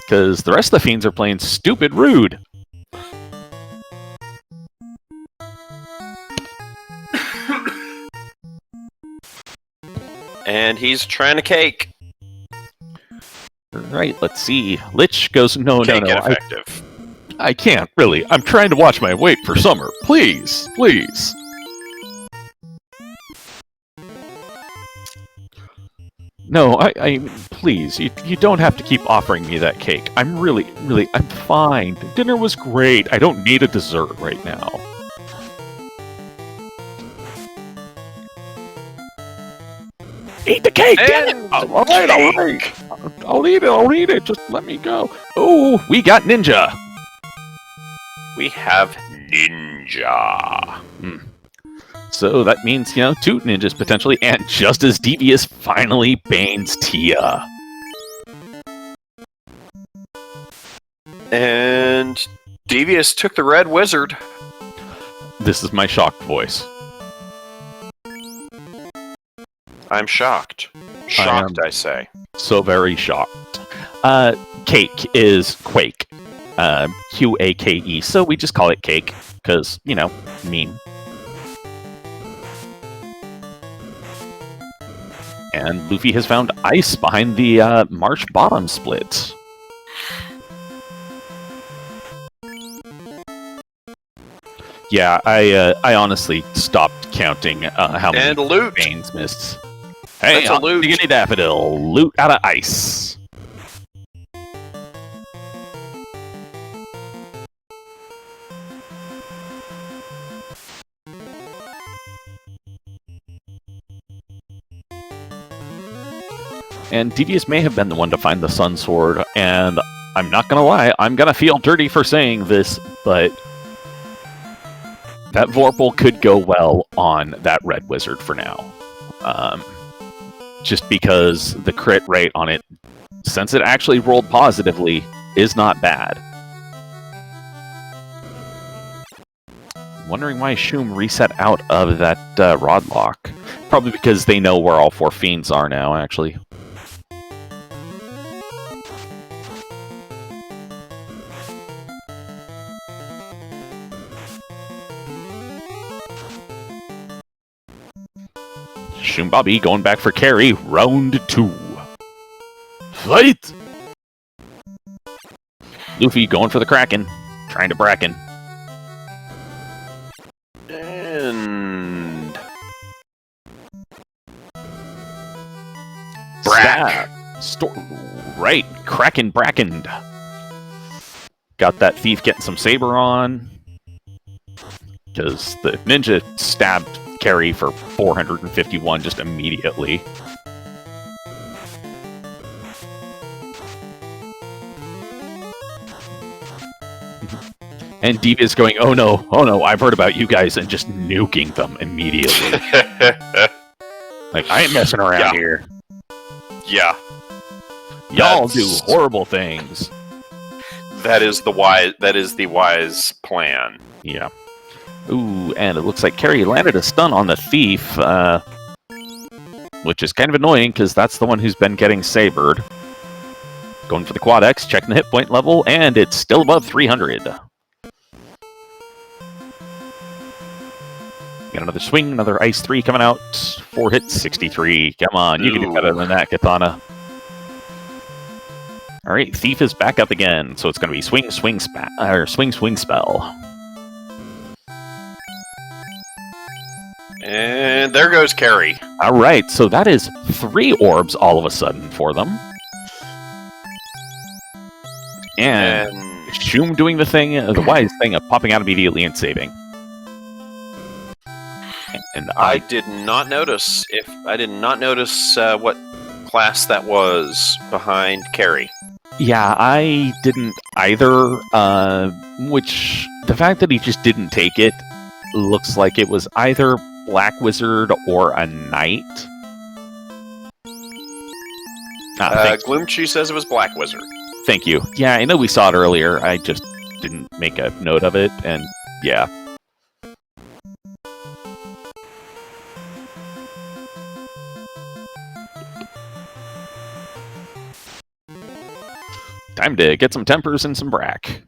Because the rest of the fiends are playing stupid rude. And he's trying to cake. Right, let's see. Lich goes, no. Ineffective. I can't, really. I'm trying to watch my weight for summer. Please, please. No, I please, you don't have to keep offering me that cake. I'm I'm fine. Dinner was great. I don't need a dessert right now. Eat the cake! Damn it! Alright. I'll eat it. Just let me go. Oh, we got Ninja. We have Ninja. So that means, 2 ninjas potentially, and just as Devious finally banes Tia. And Devious took the Red Wizard. This is my shocked voice. I'm shocked. Shocked, I say. So very shocked. Cake is Quake. Quake. So we just call it Cake, because, meme. And Luffy has found ice behind the marsh bottom split. Yeah, I honestly stopped counting how many And loot. fiends missed. Hey, That's a loot. Giggity Daffodil, loot out of ice. And Devious may have been the one to find the Sun Sword, and I'm not gonna lie, I'm gonna feel dirty for saying this, but that Vorpal could go well on that Red Wizard for now. Just because the crit rate on it, since it actually rolled positively, is not bad. Wondering why Shum reset out of that Rod Lock. Probably because they know where all 4 fiends are now, actually. Shum Bobby going back for carry, round 2. Fight! Luffy going for the Kraken, trying to Bracken. And... Brack! Right, Kraken Brackened. Got that thief getting some saber on. Because the ninja stabbed carry for 451 just immediately. And Devious going, oh no, I've heard about you guys, and just nuking them immediately. Like, I ain't messing around here. Yeah. Y'all do horrible things. That is the wise plan. Yeah. Ooh, and it looks like Carrie landed a stun on the thief, which is kind of annoying because that's the one who's been getting sabered. Going for the Quad X, checking the hit point level, and it's still above 300. Got another swing, another Ice 3 coming out. 4 hits, 63. Come on, you can do better than that, Katana. Alright, Thief is back up again, so it's going to be swing, swing, swing, spell. And there goes Carrie. Alright, so that is 3 orbs all of a sudden for them. And Shum doing the thing, the wise thing of popping out immediately and saving. And I did not notice what class that was behind Carrie. Yeah, I didn't either. Which the fact that he just didn't take it looks like it was either Black Wizard or a Knight. Gloomchi says it was Black Wizard. Thank you. Yeah, I know we saw it earlier. I just didn't make a note of it, and yeah. Time to get some tempers and some brack.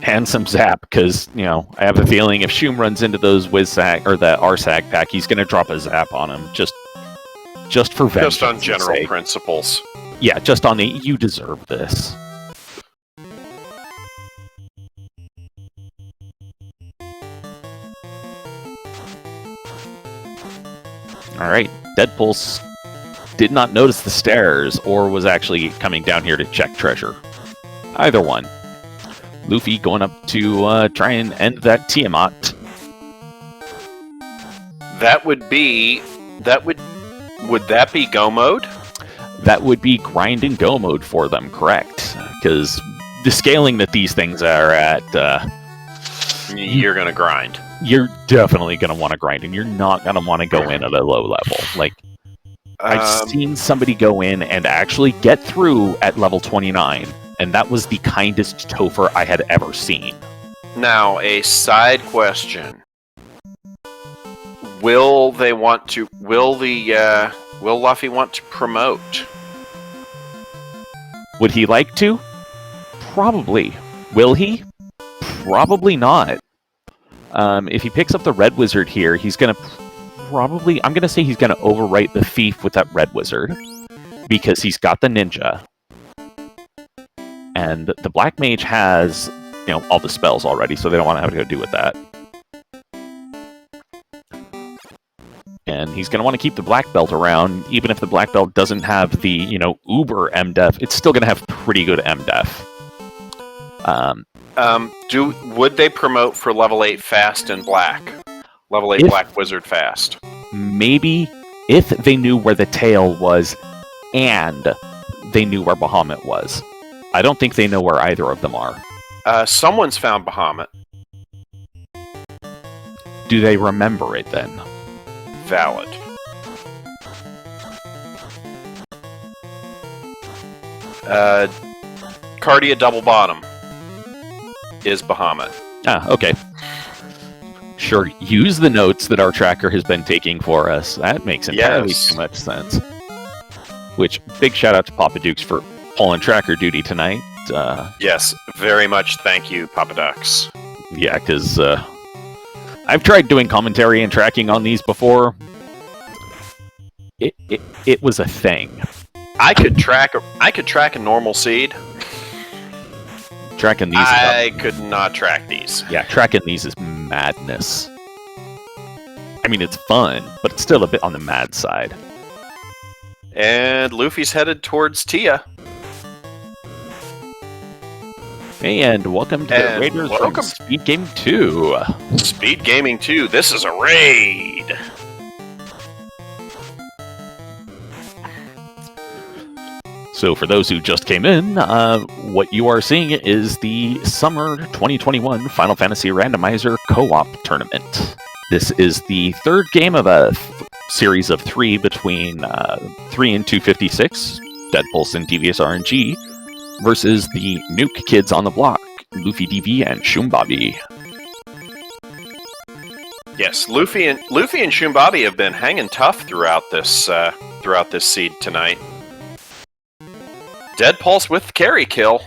And some zap, because, you know, I have a feeling if Shum runs into those Wizsag or the Arsag pack, he's going to drop a zap on him, just for vengeance. Just on general principles. Yeah, just on the, you deserve this. Alright, Deadpulse did not notice the stairs, or was actually coming down here to check treasure. Either one. Luffy going up to try and end that Tiamat. Would that be go mode? That would be grind and go mode for them, correct? Because the scaling that these things are at, you're gonna grind. You're definitely gonna want to grind, and you're not gonna want to go in at a low level. Like, I've seen somebody go in and actually get through at level 29. And that was the kindest Topher I had ever seen. Now, a side question. Will Luffy want to promote? Would he like to? Probably. Will he? Probably not. If he picks up the Red Wizard here, he's gonna probably... I'm gonna say he's gonna overwrite the Thief with that Red Wizard. Because he's got the Ninja. And the Black Mage has all the spells already, so they don't want to have to go do with that. And he's going to want to keep the black belt around, even if the black belt doesn't have the, uber MDef, it's still going to have pretty good MDef. Would they promote for level 8 fast and black? Level 8 black wizard fast. Maybe if they knew where the tail was and they knew where Bahamut was. I don't think they know where either of them are. Someone's found Bahamut. Do they remember it then? Valid. Cardia double bottom is Bahamut. Ah, okay. Sure, use the notes that our tracker has been taking for us. That makes entirely too much sense. Which, big shout out to Papa Dukes for pulling tracker duty tonight. Yes, very much thank you, Papa Dukes. Yeah, because I've tried doing commentary and tracking on these before. It was a thing. I could track a normal seed. Tracking these, I could not track these. Yeah, tracking these is madness. I mean, it's fun, but it's still a bit on the mad side. And Luffy's headed towards Tia. And welcome to the Raiders from Speed Gaming 2. Speed Gaming 2, this is a raid! So for those who just came in, what you are seeing is the Summer 2021 Final Fantasy Randomizer Co-op Tournament. This is the third game of a series of 3 between 3 and 256, Deadpulse and Devious RNG, versus the NUKE kids on the block, Luffy DV and Shumbabi. Yes, Luffy and Shumbabi have been hanging tough throughout this seed tonight. Deadpulse with carry kill.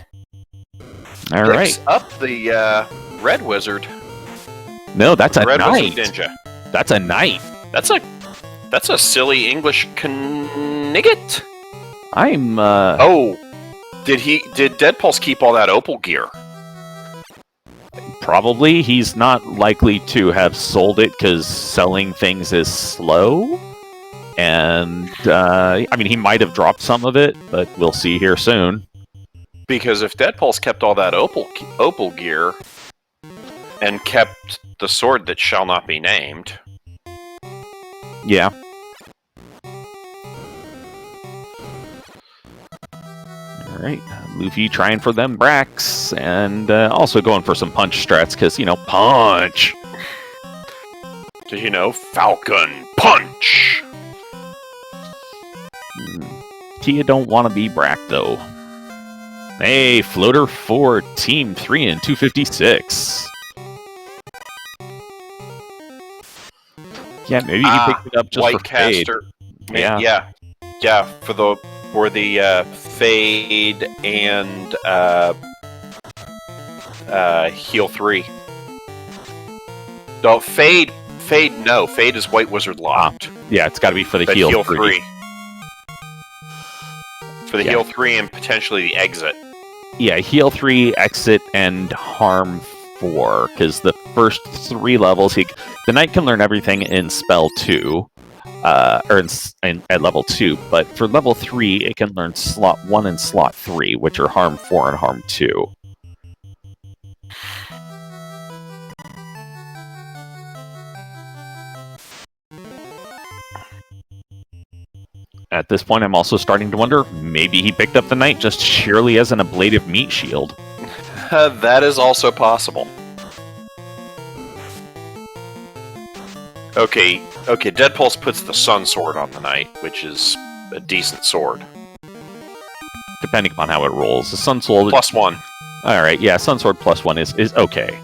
All right. Picks up the Red Wizard. No, that's a Red knight. Wizard Ninja. That's a knight. That's a silly English knigget. I'm. Oh, did Deadpulse keep all that opal gear? Probably. He's not likely to have sold it because selling things is slow. And, I mean, he might have dropped some of it, but we'll see here soon. Because if Deadpulse kept all that opal gear, and kept the sword that shall not be named... Yeah. Alright, Luffy trying for them bracks, and also going for some punch strats, because, punch! Did Falcon Punch! Tia don't want to be Brack, though. Hey, floater for Team 3 and 256. Yeah, maybe he picked it up just for Fade. Yeah, for the Fade and Heal 3. No, Fade no. Fade is White Wizard locked. Yeah, it's got to be for the Heal 3. For the Heal 3 and potentially the Exit. Yeah, Heal 3, Exit, and Harm 4. Because the first 3 levels, the Knight can learn everything in Spell 2. Or at level 2. But for level 3, it can learn Slot 1 and Slot 3, which are Harm 4 and Harm 2. At this point, I'm also starting to wonder, maybe he picked up the Knight just sheerly as an ablative meat shield. That is also possible. Okay, Deadpulse puts the Sun Sword on the Knight, which is a decent sword. Depending upon how it rolls. The Sun Sword... +1. Alright, yeah, Sun Sword +1 is okay.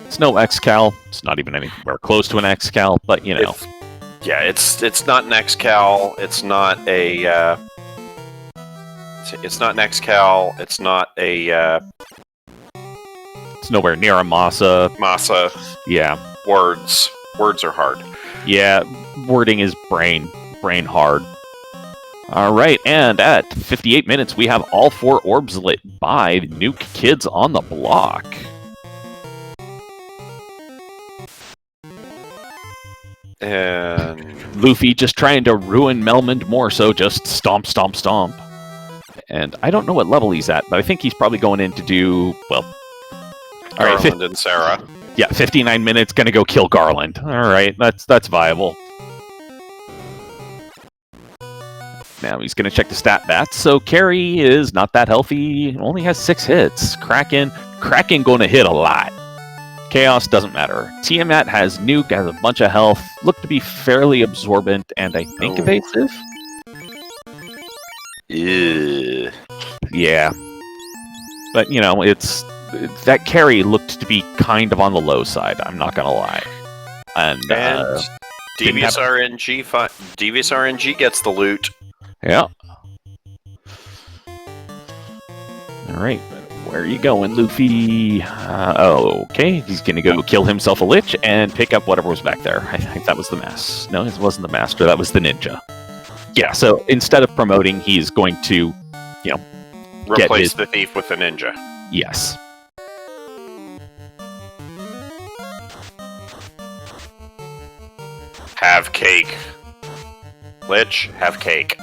It's no X-Cal. It's not even anywhere close to an X-Cal, but it's not an X-Cal. It's not a. It's not an X-Cal. It's not a. It's nowhere near a Masa. Yeah. Words are hard. Yeah, wording is brain hard. All right, and at 58 minutes, we have all 4 orbs lit by Nuke Kids on the block. And Luffy just trying to ruin Melmond more, so just stomp, stomp, stomp. And I don't know what level he's at, but I think he's probably going in to do, well... All right, Garland and Sarah. Yeah, 59 minutes, gonna go kill Garland. All right, that's viable. Now he's gonna check the stat bats. So Carrie is not that healthy. Only has 6 hits. Kraken gonna hit a lot. Chaos doesn't matter. Tiamat has Nuke, has a bunch of health. Look to be fairly absorbent, and I think evasive. Ew. Yeah, but you know that Carrie looked to be kind of on the low side. I'm not gonna lie. And Devious RNG gets the loot. Yeah. All right. Where are you going, Luffy? Okay, he's gonna go kill himself a lich and pick up whatever was back there. I think that was the master. No, it wasn't the master. That was the ninja. Yeah. So instead of promoting, he's going to, Replace the thief with the ninja. Yes. Have cake. Lich, have cake.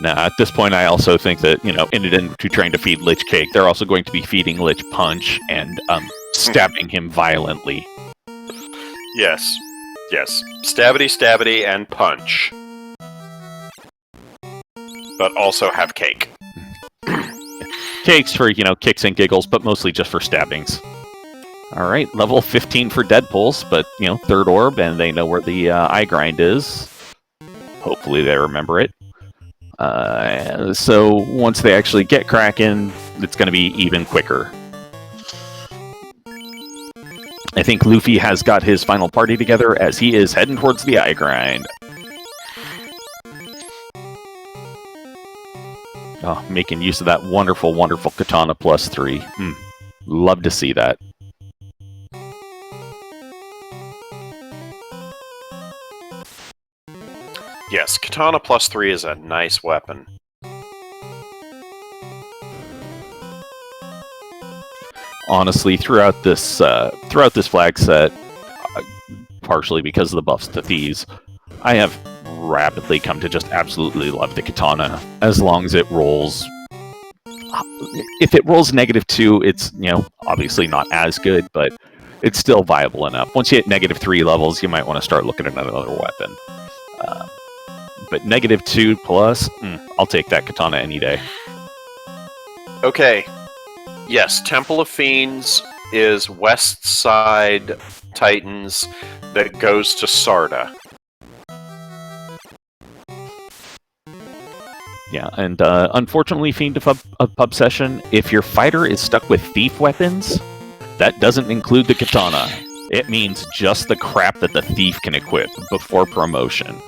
Now, at this point, I also think that, in addition to trying to feed Lich cake, they're also going to be feeding Lich punch and stabbing him violently. Yes. Yes. Stabbity, stabbity, and punch. But also have cake. Cakes for, kicks and giggles, but mostly just for stabbings. All right, level 15 for Deadpulse, but, 3rd orb, and they know where the eye grind is. Hopefully they remember it. So once they actually get Kraken, it's going to be even quicker. I think Luffy has got his final party together as he is heading towards the eye grind. Oh, making use of that wonderful, wonderful Katana +3. Love to see that. Yes, Katana +3 is a nice weapon. Honestly, throughout this flag set, partially because of the buffs to thieves, I have rapidly come to just absolutely love the Katana. As long as it rolls, if it rolls -2, it's obviously not as good, but it's still viable enough. Once you hit -3 levels, you might want to start looking at another weapon. But -2 plus, I'll take that Katana any day. Okay. Yes, Temple of Fiends is West Side Titans that goes to Sarda. Yeah, and unfortunately, Fiend of Obsession, if your fighter is stuck with thief weapons, that doesn't include the Katana. It means just the crap that the thief can equip before promotion.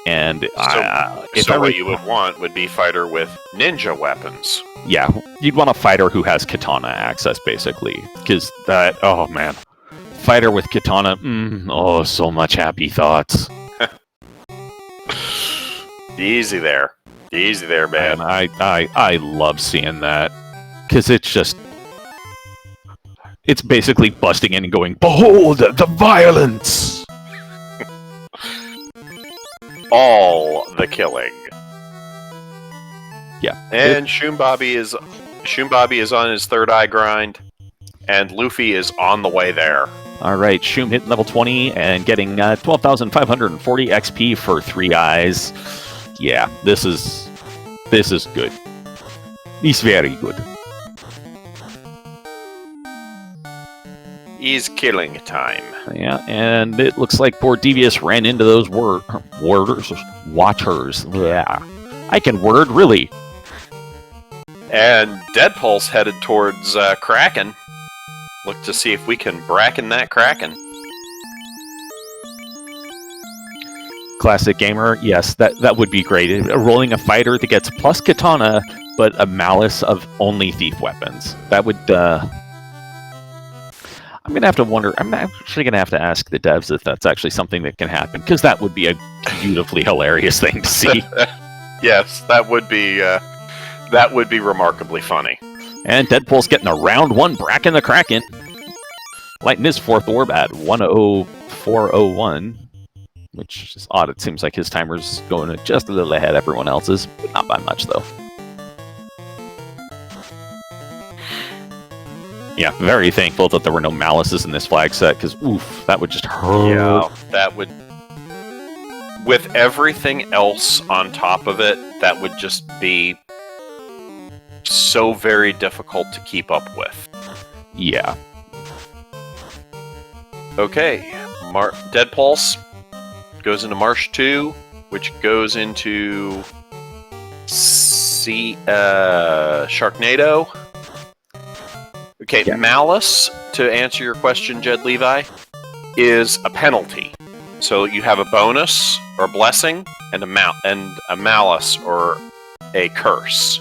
And what you would want would be fighter with ninja weapons. Yeah, you'd want a fighter who has Katana access, basically. Because that, oh man. Fighter with Katana, so much happy thoughts. Easy there. Easy there, man. And I love seeing that. Because it's basically busting in and going, behold the violence! All the killing. Yeah. And Shumbabi is on his 3rd eye grind, and Luffy is on the way there. Alright, Shum hitting level 20 and getting 12,540 XP for 3 eyes. Yeah, this is good. It's very good. He's killing time. Yeah, and it looks like poor Devious ran into those watchers. Yeah. I can word, really. And Deadpulse headed towards Kraken. Look to see if we can bracken that Kraken. Classic gamer, yes, that would be great. Rolling a fighter that gets plus Katana, but a malice of only thief weapons. That would, I'm gonna have to wonder. I'm actually gonna have to ask the devs if that's actually something that can happen, because that would be a beautifully hilarious thing to see. Yes, that would be remarkably funny. And Deadpool's getting a round 1 Bracken the Kraken, lighting his 4th orb at 10401, which is odd. It seems like his timer's going just a little ahead of everyone else's, but not by much though. Yeah, very thankful that there were no malices in this flag set, because oof, that would just hurt. Yeah, that would. With everything else on top of it, that would just be so very difficult to keep up with. Yeah. Okay, Dead Pulse goes into Marsh 2, which goes into Sharknado. Okay, Yeah. Malice, to answer your question, Jed Levi, is a penalty. So you have a bonus or a blessing and a malice or a curse.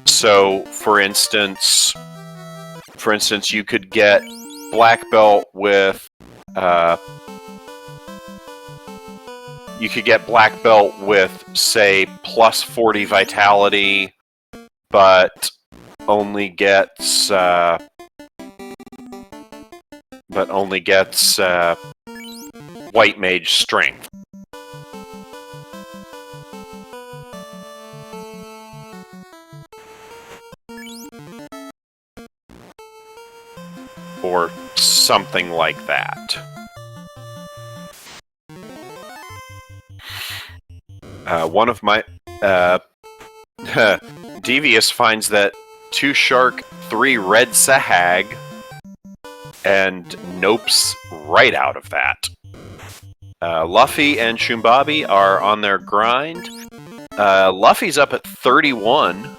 So, for instance, you could get black belt with say plus 40 vitality, but only gets white mage strength. Or something like that. One of my Devious finds that 2 shark, 3 red sahag, and nopes right out of that. Luffy and Shumbabi are on their grind. Luffy's up at 31.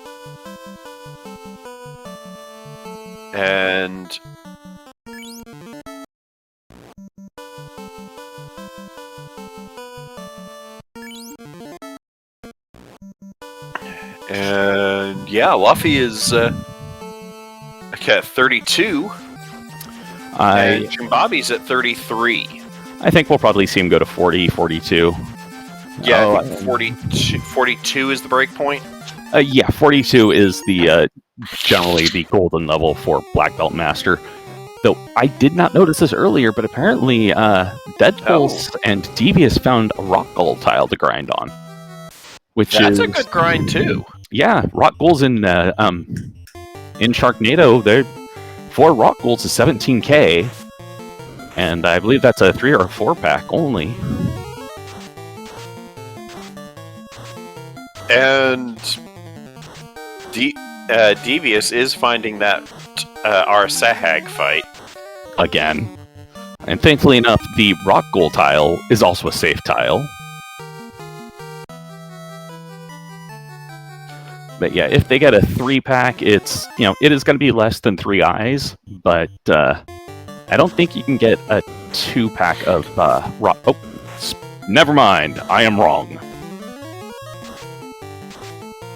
And yeah, Luffy is at 32. And Shumbabi's at 33. I think we'll probably see him go to 40, 42. Yeah, I think 42 is the break point. Yeah, 42 is the generally the golden level for Black Belt Master. Though I did not notice this earlier, but apparently Deadpulse and Devious found a rock gold tile to grind on. That's a good grind too. Yeah, rock golds in Sharknado, they're 4 rock golds is 17k. And I believe that's a 3 or a 4 pack only. And Devious is finding that our Sahag fight again. And thankfully enough, the rock gold tile is also a safe tile. But yeah, if they get a 3 pack, it's, it is going to be less than 3 eyes, but I don't think you can get a 2 pack of rock. Oh, never mind. I am wrong.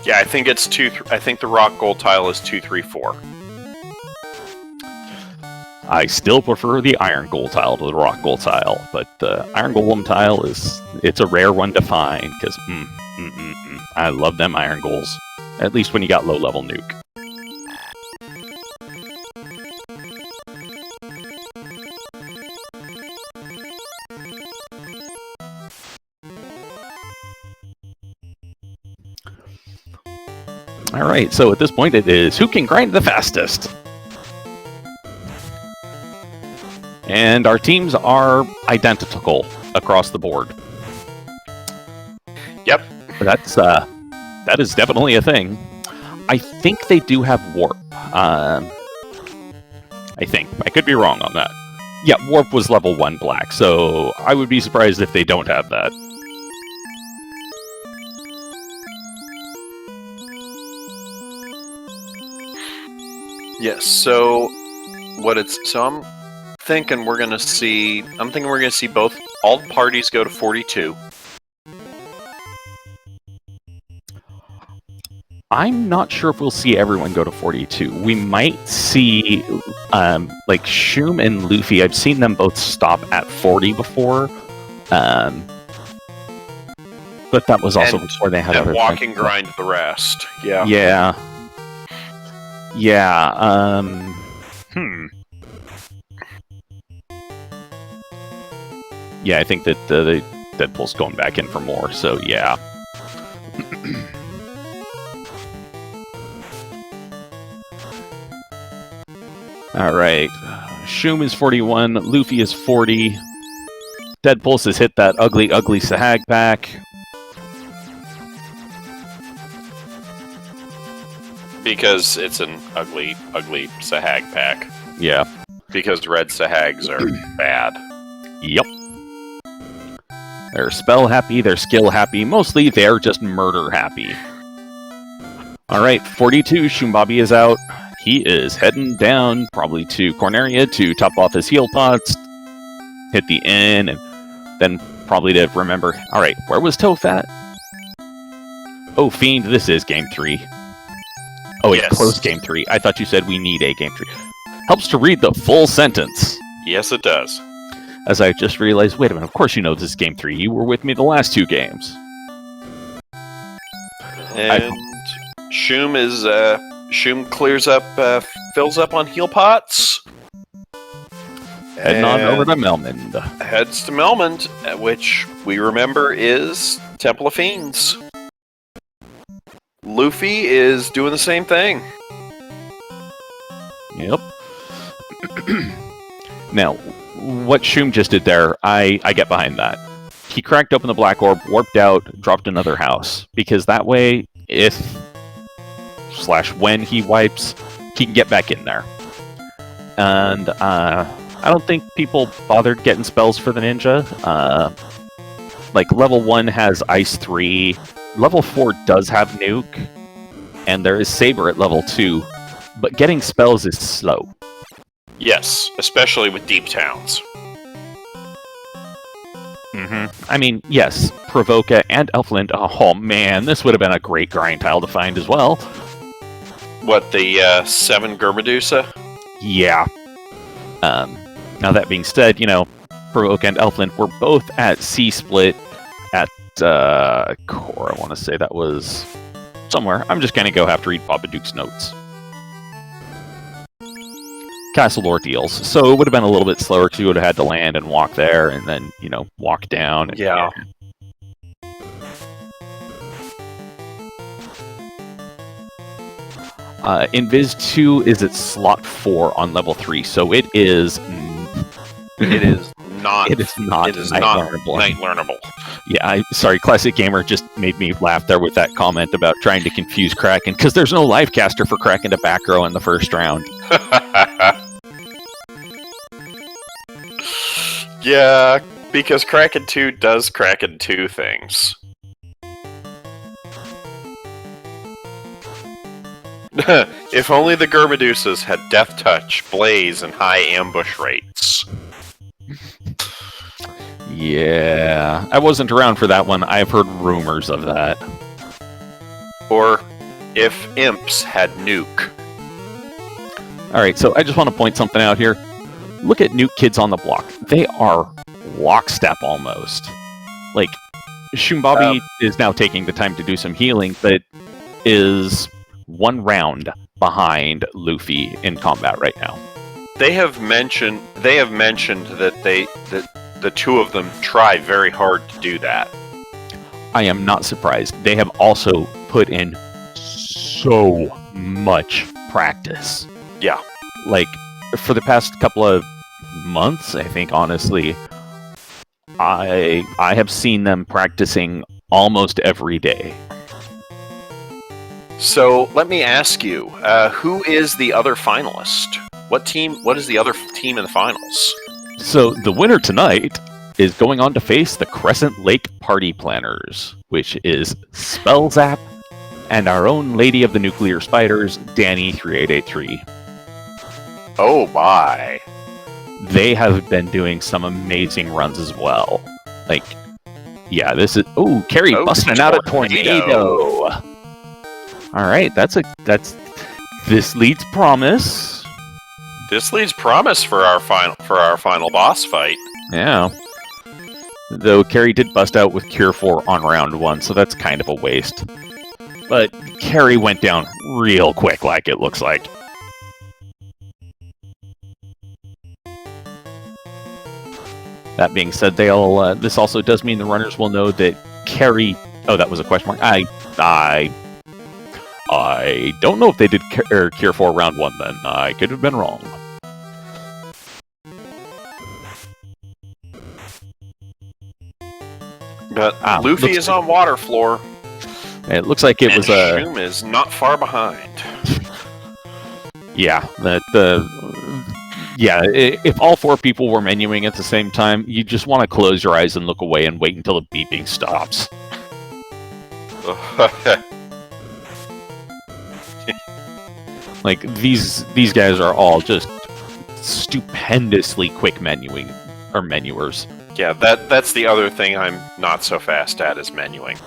Yeah, I think it's 2. I think the rock gold tile is 2, 3, 4. I still prefer the iron gold tile to the rock gold tile, but the iron golem tile it's a rare one to find because I love them iron golds. At least when you got low level nuke. Alright, so at this point it is who can grind the fastest? And our teams are identical across the board. Yep. That is definitely a thing. I think they do have warp. I think. I could be wrong on that. Yeah, warp was level 1 black, so I would be surprised if they don't have that. Yes, so I'm thinking we're gonna see all parties go to 42. I'm not sure if we'll see everyone go to 42. We might see, like, Shum and Luffy. I've seen them both stop at 40 before. But that was also before they had other walking grind the rest. Yeah. Yeah. Yeah. Yeah, I think that the Deadpool's going back in for more, so yeah. Alright. Shum is 41, Luffy is 40. Deadpool has hit that ugly, ugly Sahag pack. Because it's an ugly, ugly Sahag pack. Yeah. Because red Sahags are bad. Yep. They're spell happy, they're skill happy, mostly they're just murder happy. Alright, 42, Shumbabi is out. He is heading down, probably to Corneria to top off his heal pots, hit the inn, and then probably to remember, alright, where was Tophat? Oh, Fiend, this is Game 3. Oh, wait, Yes. Close Game 3. I thought you said we need a Game 3. Helps to read the full sentence. Yes, it does. As I just realized, wait a minute, of course you know this is Game 3. You were with me the last 2 games. And Shum is, Shum clears up, fills up on heal pots. Heading on over to Melmond. Heads to Melmond, which we remember is Temple of Fiends. Luffy is doing the same thing. Yep. Now, what Shum just did there, I get behind that. He cracked open the black orb, warped out, dropped another house. Because that way, if/when he wipes, he can get back in there. And I don't think people bothered getting spells for the ninja. Like, level 1 has Ice 3. Level 4 does have Nuke. And there is Saber at level 2. But getting spells is slow. Yes, especially with deep towns. I mean, yes, Provoca and Elfland. Oh man, this would have been a great grind tile to find as well. What, the 7 Germadusa? Yeah. Now that being said, you know, Provoca and Elfland were both at C-Split at Core. I want to say that was somewhere. I'm just going to go have to read Babadook's notes. Castle Lore deals. So it would have been a little bit slower because you would have had to land and walk there and then, you know, walk down. And, Yeah. Invis 2 is at slot 4 on level 3, so it is... It is not. It is not night learnable. Night learnable. Yeah, sorry, Classic Gamer just made me laugh there with that comment about trying to confuse Kraken, because there's no life caster for Kraken to back row in the first round. Yeah, because Kraken 2 does Kraken 2 things. If only the Germadusas had Death Touch, Blaze, and high ambush rates. Yeah, I wasn't around for that one. I've heard rumors of that. Or if Imps had Nuke. Alright, so I just want to point something out here. Look at Nuke Kids on the block. They are lockstep almost. Like, Shumbabi is now taking the time to do some healing, but is 1 round behind Luffy in combat right now. They have mentioned that the two of them try very hard to do that. I am not surprised. They have also put in so much practice. Yeah. Like, for the past couple of months, I think, honestly, I have seen them practicing almost every day. So, let me ask you, who is the other finalist? What is the other team in the finals? So, the winner tonight is going on to face the Crescent Lake Party Planners, which is Spellzap and our own Lady of the Nuclear Spiders, Danny3883. Oh my. They have been doing some amazing runs as well. Like, yeah, this is... Oh, Carrie busting out a tornado! All right, this leads promise. This leads promise for our final boss fight. Yeah. Though Carrie did bust out with Cure 4 on round 1, so that's kind of a waste. But Carrie went down real quick, like it looks like. That being said, this also does mean the runners will know that Carrie... Oh, that was a question mark. I don't know if they did Cure 4 round 1 then. I could have been wrong. But Luffy is on water floor. It looks like it was a... Shum is not far behind. Yeah, if all 4 people were menuing at the same time, you just want to close your eyes and look away and wait until the beeping stops. Like, these guys are all just stupendously quick menuing, or menuers. Yeah, that's the other thing I'm not so fast at, is menuing.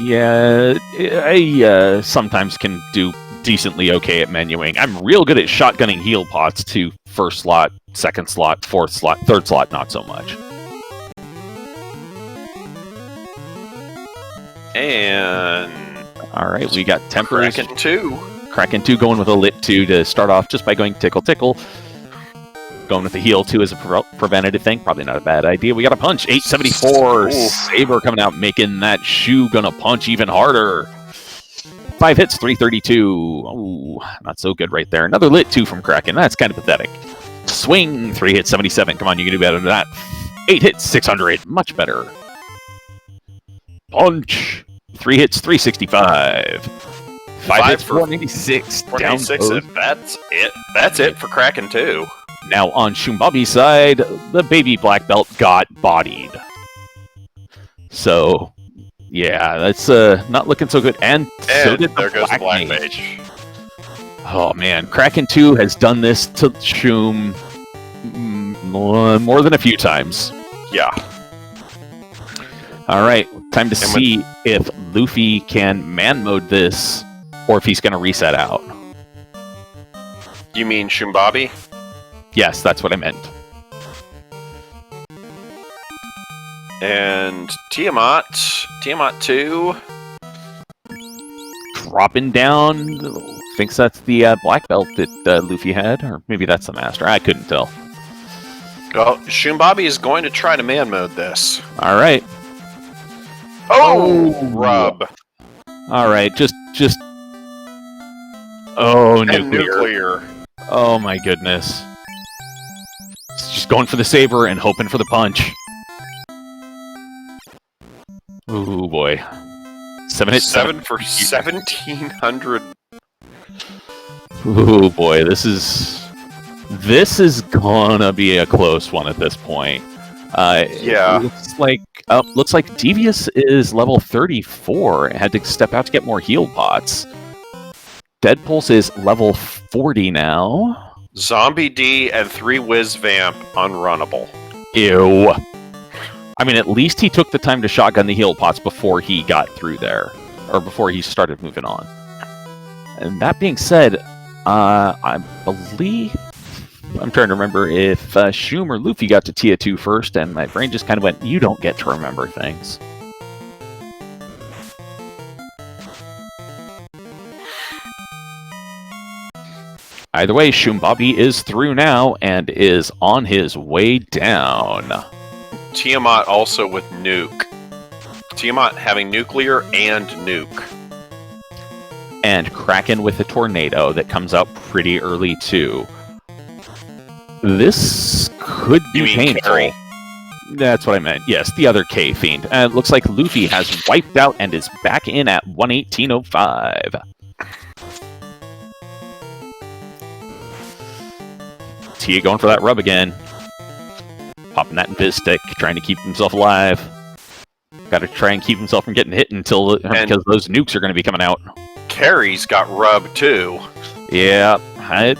Yeah, I sometimes can do decently okay at menuing. I'm real good at shotgunning heal pots to first slot, second slot, fourth slot, third slot, not so much. And... Alright, we got Tempers. Kraken 2. Kraken 2 going with a Lit 2 to start off just by going Tickle Tickle. Going with the Heal 2 as a preventative thing. Probably not a bad idea. We got a Punch. 874. Ooh. Saber coming out, making that Shoe gonna punch even harder. 5 hits, 332. Ooh, not so good right there. Another Lit 2 from Kraken. That's kind of pathetic. Swing. 3 hits, 77. Come on, you can do better than that. 8 hits, 600. Much better. Punch. 3 hits, 365. 5 hits, 496. 496. That's it. That's it for Kraken 2. Now on Shumbabi's side, the baby black belt got bodied. So, yeah, that's not looking so good. And so did there goes the Black Mage. Oh man, Kraken 2 has done this to Shum more than a few times. Yeah. Alright, time to see if Luffy can man mode this, or if he's going to reset out. You mean Shumbabi? Yes, that's what I meant. And Tiamat 2. Dropping down, thinks that's the black belt that Luffy had, or maybe that's the master. I couldn't tell. Well, Shumbabi is going to try to man mode this. Alright. Oh, rub. Alright, just... Oh, nuclear. Oh my goodness. Just going for the saber and hoping for the punch. Ooh boy. 7 hits. 7 for 1,700. Ooh boy, this is gonna be a close one at this point. Yeah. Looks like Devious is level 34 and had to step out to get more heal pots. Deadpulse is level 40 now. Zombie D and 3 Wiz Vamp unrunnable. Ew. I mean, at least he took the time to shotgun the heal pots before he got through there. Or before he started moving on. And that being said, I believe... I'm trying to remember if Shum or Luffy got to Tia 2 first, and my brain just kind of went, you don't get to remember things. Either way, Shumbabi is through now and is on his way down. Tiamat also with Nuke. Tiamat having nuclear and Nuke. And Kraken with a tornado that comes out pretty early too. This could be painful. Carrie? That's what I meant. Yes, the other K Fiend. It looks like Luffy has wiped out and is back in at 118.05. Tia going for that rub again. Popping that in his stick, trying to keep himself alive. Got to try and keep himself from getting hit because those nukes are going to be coming out. Carrie's got rub too. Yeah,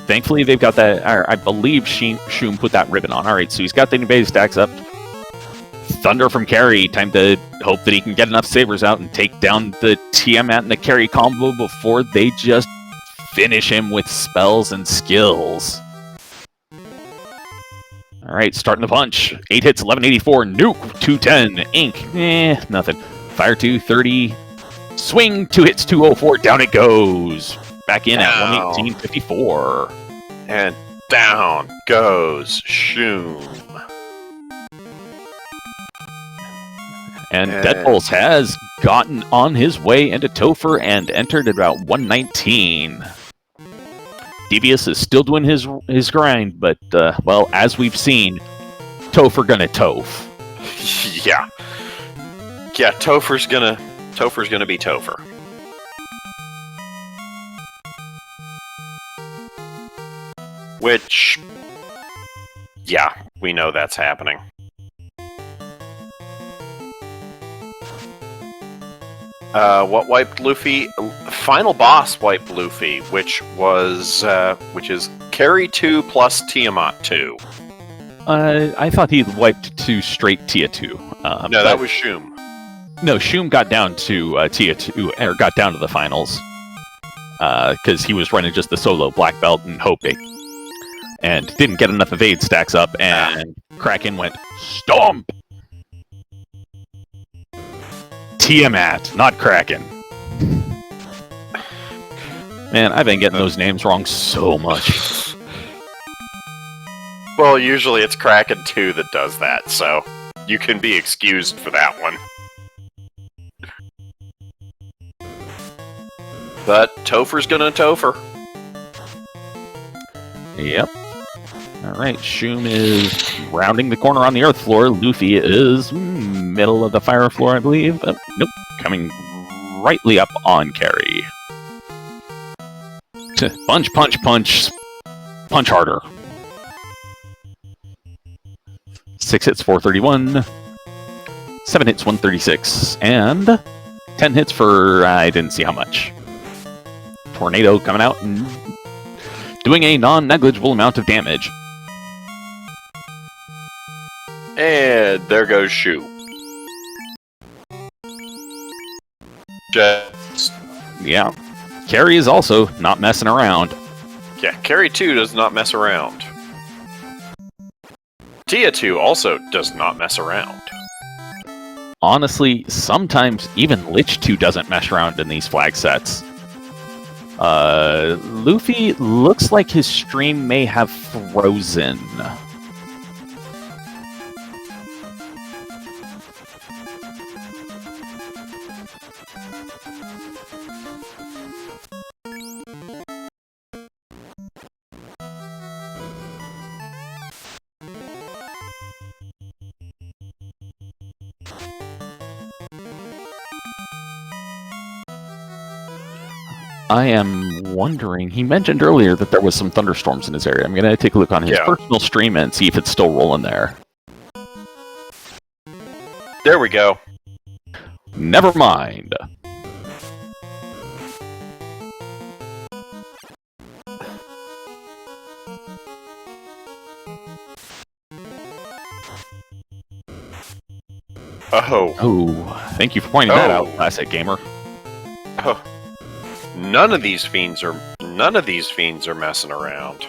thankfully they've got that. I believe Shum put that ribbon on. Alright, so he's got the invade stacks up. Thunder from Carry. Time to hope that he can get enough sabers out and take down the Tiamat and the Carry combo before they just finish him with spells and skills. Alright, starting the punch. 8 hits, 1184. Nuke, 210. Ink, nothing. Fire 230. Swing, 2 hits, 204. Down it goes. Back in at 118.54. And down goes Shoom. And Deadpulse has gotten on his way into Topher and entered at about 119. Devious is still doing his grind, but, well, as we've seen, Topher gonna Toph. Yeah. Yeah, Topher's gonna be Topher. Which, yeah, we know that's happening. What wiped Luffy? Final boss wiped Luffy, which is Carry 2 plus Tiamat 2. I thought he wiped 2 straight Tia 2. No, that was Shoom. No, Shoom got down to Tia 2, or got down to the finals. Because he was running just the solo black belt and hoping. And didn't get enough evade stacks up, and Kraken went stomp! Tiamat, not Kraken. Man, I've been getting those names wrong so much. Well, usually it's Kraken 2 that does that, so you can be excused for that one. But Topher's gonna Topher. Yep. Alright, Shoom is rounding the corner on the earth floor. Luffy is middle of the fire floor, I believe. Nope, coming rightly up on Carry. Punch, punch, punch. Punch harder. 6 hits, 431. 7 hits, 136. And 10 hits for, I didn't see how much. Tornado coming out and doing a non-negligible amount of damage. And there goes Shu. Just... Yeah. Carry is also not messing around. Yeah, Carry 2 does not mess around. Tia 2 also does not mess around. Honestly, sometimes even Lich 2 doesn't mess around in these flag sets. Luffy looks like his stream may have frozen. I am wondering, he mentioned earlier that there was some thunderstorms in his area. I'm going to take a look on his personal stream and see if it's still rolling there. There we go. Never mind. Oh, thank you for pointing that out, Classic Gamer. Oh. None of these fiends are messing around.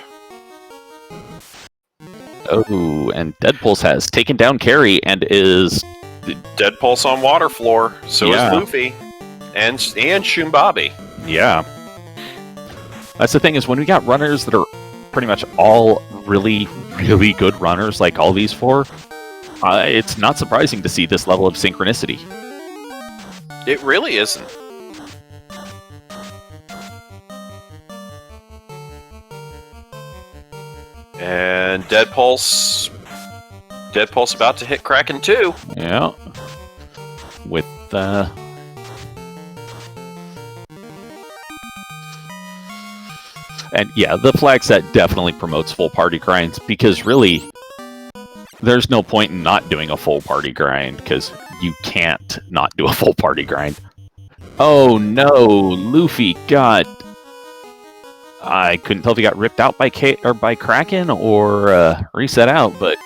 Oh, and Deadpulse has taken down Carry and is Deadpulse on water floor. So is Luffy and Shumbabi. Yeah. That's the thing, is when we got runners that are pretty much all really, really good runners, like all these four, it's not surprising to see this level of synchronicity. It really isn't. And Deadpulse about to hit Kraken 2. Yeah. With, And yeah, the flag set definitely promotes full party grinds, because really, there's no point in not doing a full party grind, because you can't not do a full party grind. Oh no, Luffy got... I couldn't tell if he got ripped out by Kraken or reset out, but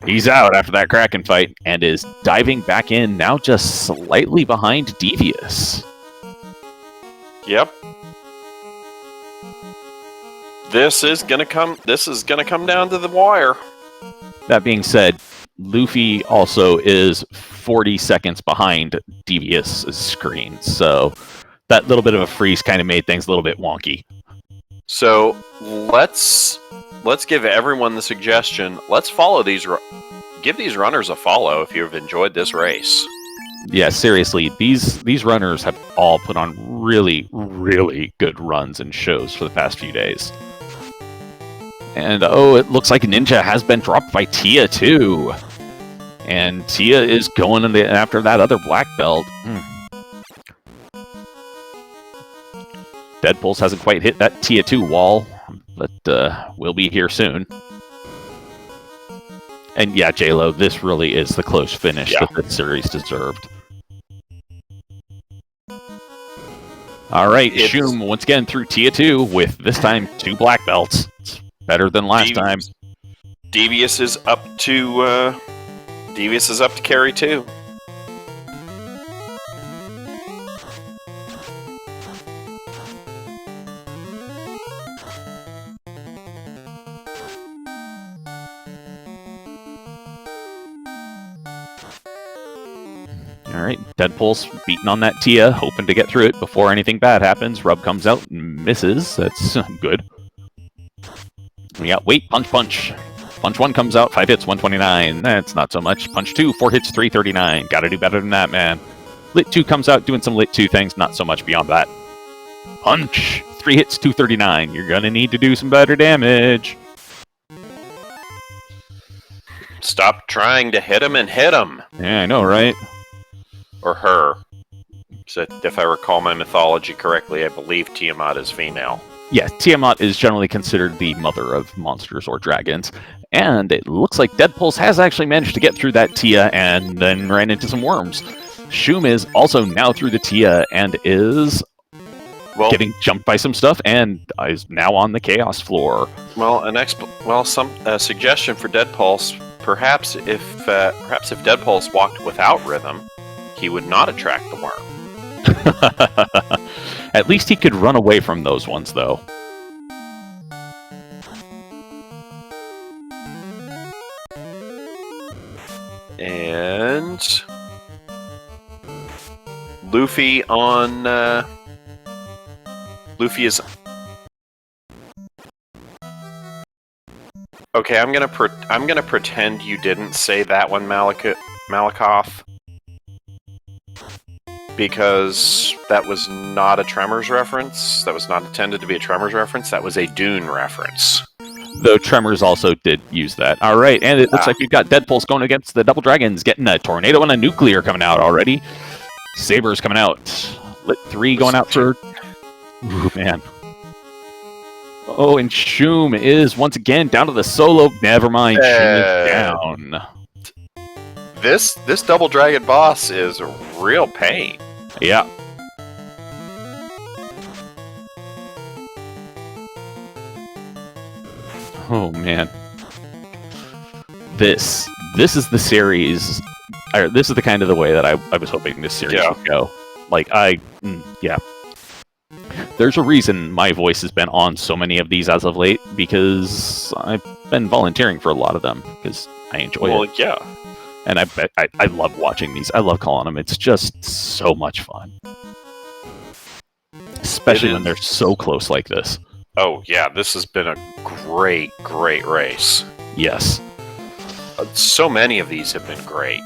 He's out after that Kraken fight and is diving back in, now just slightly behind Devious. Yep. This is gonna come down to the wire. That being said, Luffy also is 40 seconds behind Devious' screen, so that little bit of a freeze kind of made things a little bit wonky. So let's give everyone the suggestion. Let's follow these. Give these runners a follow if you've enjoyed this race. Yeah, seriously, these runners have all put on really, really good runs and shows for the past few days. And oh, it looks like Ninja has been dropped by Tia too. And Tia is going after that other black belt. Deadpulse hasn't quite hit that Tia 2 wall, but we'll be here soon. And yeah, J-Lo, this really is the close finish that the series deserved. Alright, Shum once again through Tia 2 with this time 2 black belts. It's better than last time. Devious is up to carry 2. Alright, Deadpulse beating on that Tia, hoping to get through it before anything bad happens. Rub comes out and misses. That's good. We got Wait, Punch, Punch. Punch 1 comes out, 5 hits, 129. That's not so much. Punch 2, 4 hits, 339. Gotta do better than that, man. Lit 2 comes out, doing some Lit 2 things, not so much beyond that. Punch, 3 hits, 239. You're gonna need to do some better damage. Stop trying to hit him and hit him. Yeah, I know, right? Or her. So if I recall my mythology correctly, I believe Tiamat is female. Yeah, Tiamat is generally considered the mother of monsters or dragons. And it looks like Deadpulse has actually managed to get through that Tia and then ran into some worms. Shum is also now through the Tia and is getting jumped by some stuff and is now on the Chaos floor. Well, some suggestion for Deadpulse. Perhaps if Deadpulse walked without rhythm, he would not attract the worm. At least he could run away from those ones, though. And Luffy on Luffy is okay. I'm gonna pretend you didn't say that one, Malakoff. Because that was not a Tremors reference. That was not intended to be a Tremors reference. That was a Dune reference. Though Tremors also did use that. All right, and it looks like we've got Deadpulse going against the Double Dragons, getting a Tornado and a Nuclear coming out already. Saber's coming out. Lit 3 going out for... Ooh, man. Oh, and Shum is once again down to the solo. Never mind, Shum is down. This Double Dragon boss is a real pain. Yeah. Oh man. This is the series. This is the kind of the way that I was hoping this series would go. Like yeah. There's a reason my voice has been on so many of these as of late, because I've been volunteering for a lot of them because I enjoy it. Well, yeah. And I love watching these. I love calling them. It's just so much fun. Especially when they're so close like this. Oh, yeah. This has been a great, great race. Yes. So many of these have been great.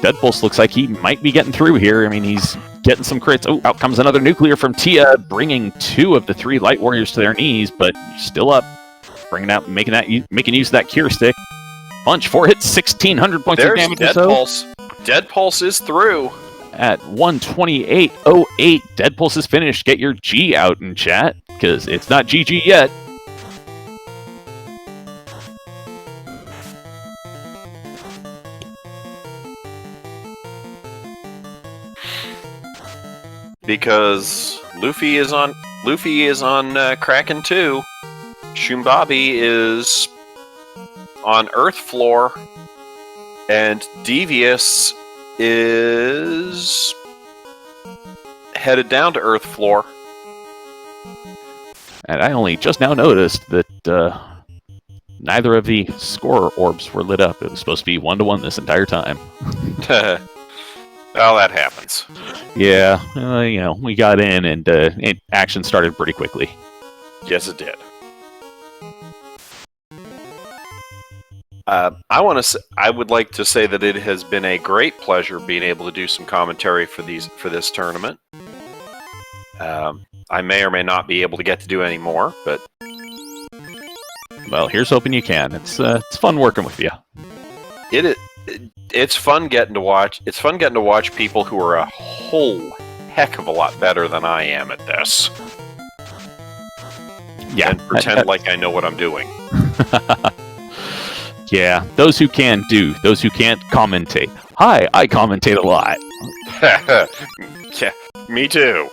Deadpulse looks like he might be getting through here. I mean, he's getting some crits. Oh, out comes another Nuclear from Tia, bringing 2 of the 3 Light Warriors to their knees, but still up. Bringing out, making use of that Cure Stick. Punch, 4 hits, 1,600 points of damage. Deadpulse. Deadpulse is through. At 128.08, Deadpulse is finished. Get your G out in chat, because it's not GG yet. Because Luffy is on Kraken 2. Shumbabi is on Earth floor, and Devious is headed down to Earth floor. And I only just now noticed that neither of the score orbs were lit up. It was supposed to be 1-to-1 this entire time. Well, that happens. Yeah, we got in and action started pretty quickly. Yes, it did. I would like to say that it has been a great pleasure being able to do some commentary for this tournament. I may or may not be able to get to do any more, but well, here's hoping you can. It's fun working with you. It's fun getting to watch. It's fun getting to watch people who are a whole heck of a lot better than I am at this. Yeah, and pretend like I know what I'm doing. Yeah, those who can do, those who can't commentate. Hi, I commentate a lot. Yeah, me too.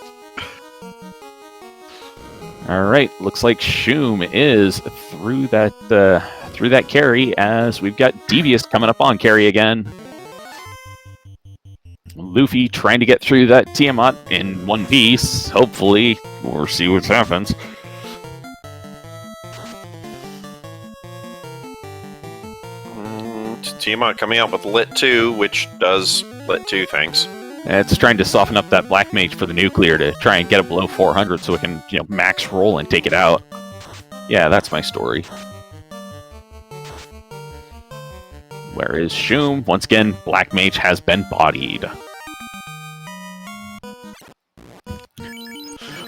All right, looks like Shoom is through that carry, as we've got Devious coming up on carry again. Luffy trying to get through that Tiamat in one piece, hopefully. We'll see what happens. Tiamat coming out with Lit 2, which does Lit 2 things. It's trying to soften up that Black Mage for the nuclear to try and get it below 400 so it can, max roll and take it out. Yeah, that's my story. Where is Shoom? Once again, Black Mage has been bodied.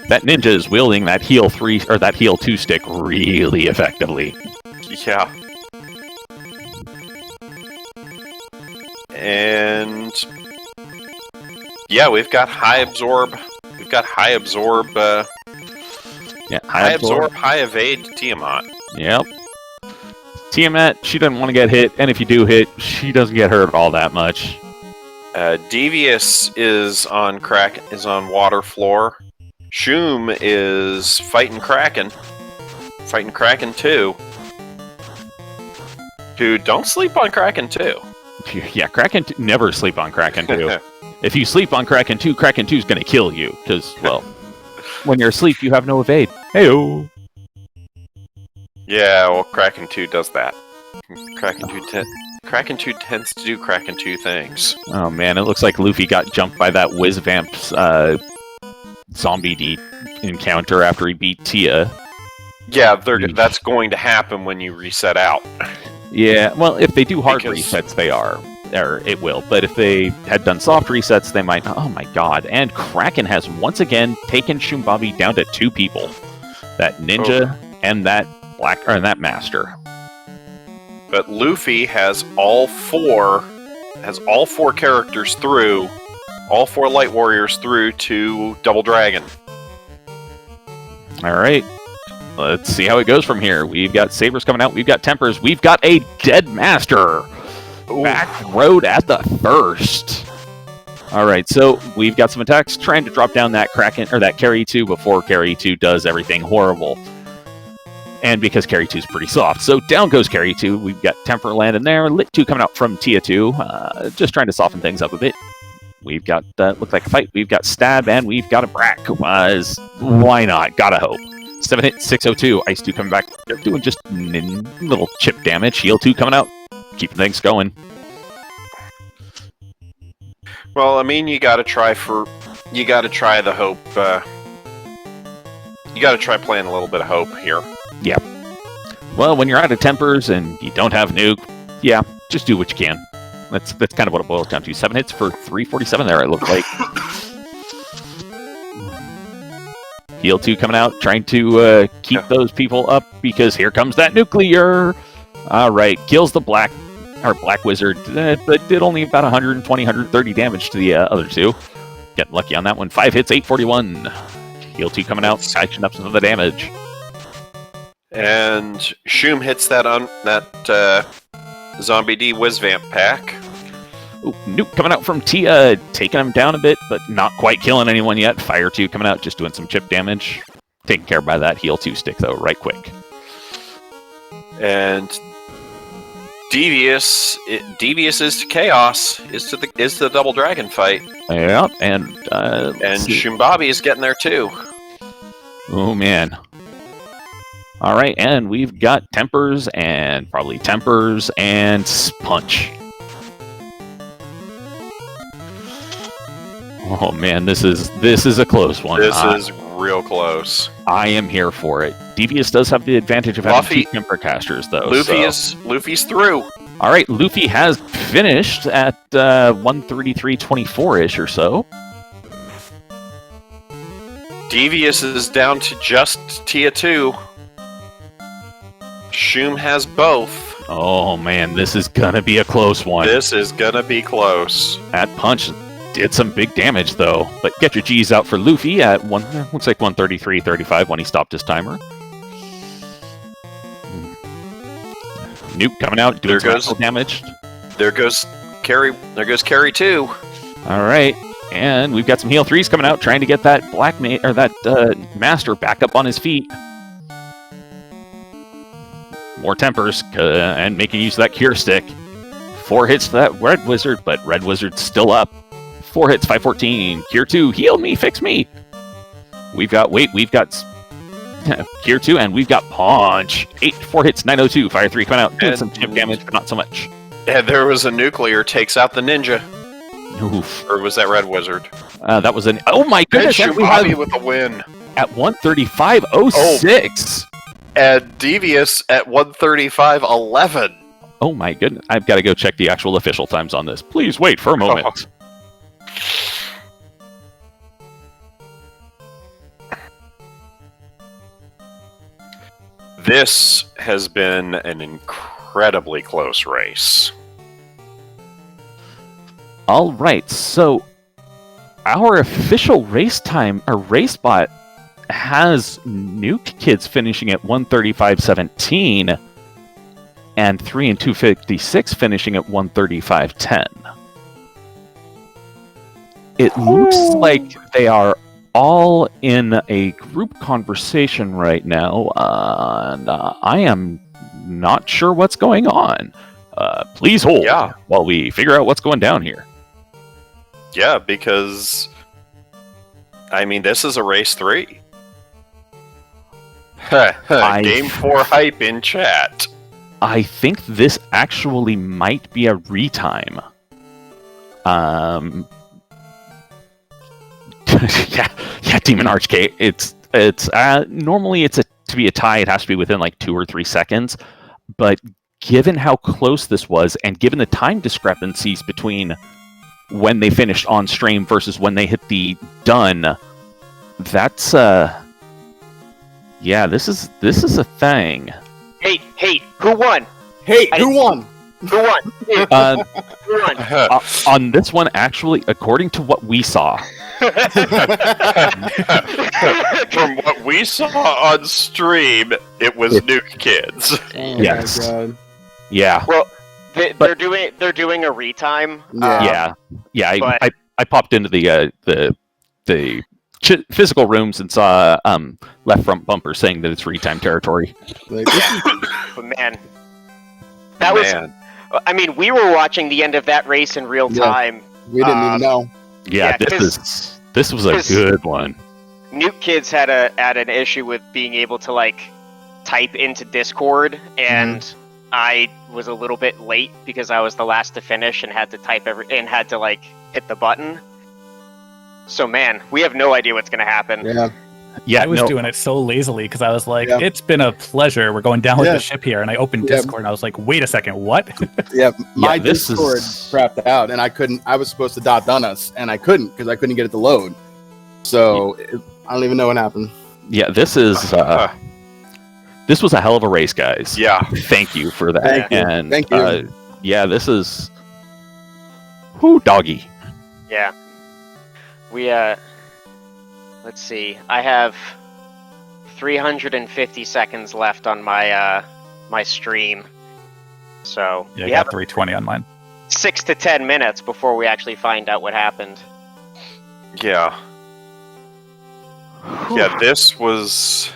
That ninja is wielding that heal 3 or that heal 2 stick really effectively. Yeah. And yeah, we've got high absorb. We've got high absorb. High absorb, high evade Tiamat. Yep. Tiamat, she doesn't want to get hit, and if you do hit, she doesn't get hurt all that much. Devious is on water floor. Shoom is fighting Kraken. Fighting Kraken 2. Dude, don't sleep on Kraken 2. Yeah, Kraken 2, never sleep on Kraken 2. If you sleep on Kraken 2, Kraken 2 is going to kill you, because, well, when you're asleep, you have no evade. Heyo! Yeah, well, Kraken 2 does that. Kraken 2 tends to do Kraken 2 things. Oh man, it looks like Luffy got jumped by that Whizvamp's zombie D encounter after he beat Tia. Yeah, that's going to happen when you reset out. Yeah, well, if they do hard resets, it will. But if they had done soft resets, they might. Oh my god! And Kraken has once again taken Shumbabi down to 2 people. That ninja and that that master. But Luffy has all four characters through, all 4 Light Warriors through to Double Dragon. All right. Let's see how it goes from here. We've got Sabers coming out. We've got Tempers. We've got a Dead Master. Ooh. Back road at the first. All right, so we've got some attacks trying to drop down that Kraken or that Carry 2 before Carry 2 does everything horrible. And because Carry 2 is pretty soft. So down goes Carry 2. We've got Temper landing there. Lit 2 coming out from Tia 2. Just trying to soften things up a bit. We've got, looks like a fight. We've got Stab, and we've got a Brack. Why not? Gotta hope. 7 hit, 602. Ice 2 coming back. They're doing just little chip damage. Heal 2 coming out. Keeping things going. Well, I mean, you gotta try the hope. You gotta try playing a little bit of hope here. Yeah. Well, when you're out of Tempers and you don't have Nuke, yeah, just do what you can. That's kind of what it boils down to. 7 hits for 347 there, it looked like. Heal 2 coming out, trying to keep those people up, because here comes that nuclear. All right, kills the Black Wizard, but did only about 120, 130 damage to the other 2. Getting lucky on that one. 5 hits, 841. Heal 2 coming out, catching up some of the damage. And Shoom hits that Zombie D Whizvamp pack. Ooh, Nuke coming out from Tia, taking him down a bit, but not quite killing anyone yet. Fire 2 coming out, just doing some chip damage. Taken care of by that Heal 2 stick, though, right quick. And Devious is to Chaos, is the double dragon fight. Yeah, and Shumbabi is getting there too. Oh man. All right, and we've got Tempers and probably Tempers and Punch. Oh man, this is a close one. This is real close. I am here for it. Devious does have the advantage of having 2 Temper casters, though. Luffy's through. All right, Luffy has finished at 133.24-ish or so. Devious is down to just Tia 2. Shum has both. Oh man, this is gonna be a close one. This is gonna be close. That punch did some big damage though. But get your G's out for Luffy at looks like 133.35 when he stopped his timer. Nuke coming out, doing some damage. There goes Carry. There goes Carry 2. All right, and we've got some heal 3s coming out, trying to get that Master back up on his feet. More Tempers, and making use of that Cure Stick. 4 hits to that Red Wizard, but Red Wizard's still up. 4 hits, 514. Cure 2, heal me, fix me. We've got Cure 2, and we've got Punch. 4 hits, 902. Fire 3 coming out, doing some chip damage, but not so much. And there was a Nuclear, takes out the Ninja. Oof. Or was that Red Wizard? That was an... Oh my goodness! And Shumabi with a win. At 135.06. And Devious at 135.11. Oh my goodness. I've got to go check the actual official times on this. Please wait for a moment. This has been an incredibly close race. All right, so our official race time, or race bot, has Nuke Kids finishing at 135.17 and 3 and 256 finishing at 135.10. It looks like they are all in a group conversation right now, and I am not sure what's going on. Please hold while we figure out what's going down here. Yeah, because, I mean, this is a race 3. Game 4 hype in chat. I think this actually might be a retime. Yeah, Demon Archgate. It's normally to be a tie, it has to be within like 2 or 3 seconds. But given how close this was, and given the time discrepancies between when they finished on stream versus when they hit the done, that's yeah, this is a thing. Hey, who won? Who won? Who won? Who won? On this one, actually, according to what we saw. From what we saw on stream, it was Nuke Kids. Oh yes. my God. Yeah. Well, they're doing a retime. Yeah. I popped into the physical rooms and saw left front bumper saying that it's retime territory. Like, But man, that was. I mean, we were watching the end of that race in real time. we didn't even know. Yeah, this was a good one. Nuke Kids had an issue with being able to like type into Discord, and I was a little bit late because I was the last to finish and had to type had to like hit the button. So man, we have no idea what's gonna happen. Yeah, I was doing it so lazily because I was like, it's been a pleasure. We're going down with the ship here. And I opened Discord and I was like, wait a second, what? My Discord crapped out and I was supposed to done us and I couldn't because I couldn't get it to load. So I don't even know what happened. Yeah, this was a hell of a race, guys. Yeah. Thank you for that. Thank you. Yeah, this is... Whoo, doggy. Yeah. We, let's see. I have 350 seconds left on my my stream. So Yeah, I got 320 on mine. 6 to 10 minutes before we actually find out what happened. Yeah. Yeah, this was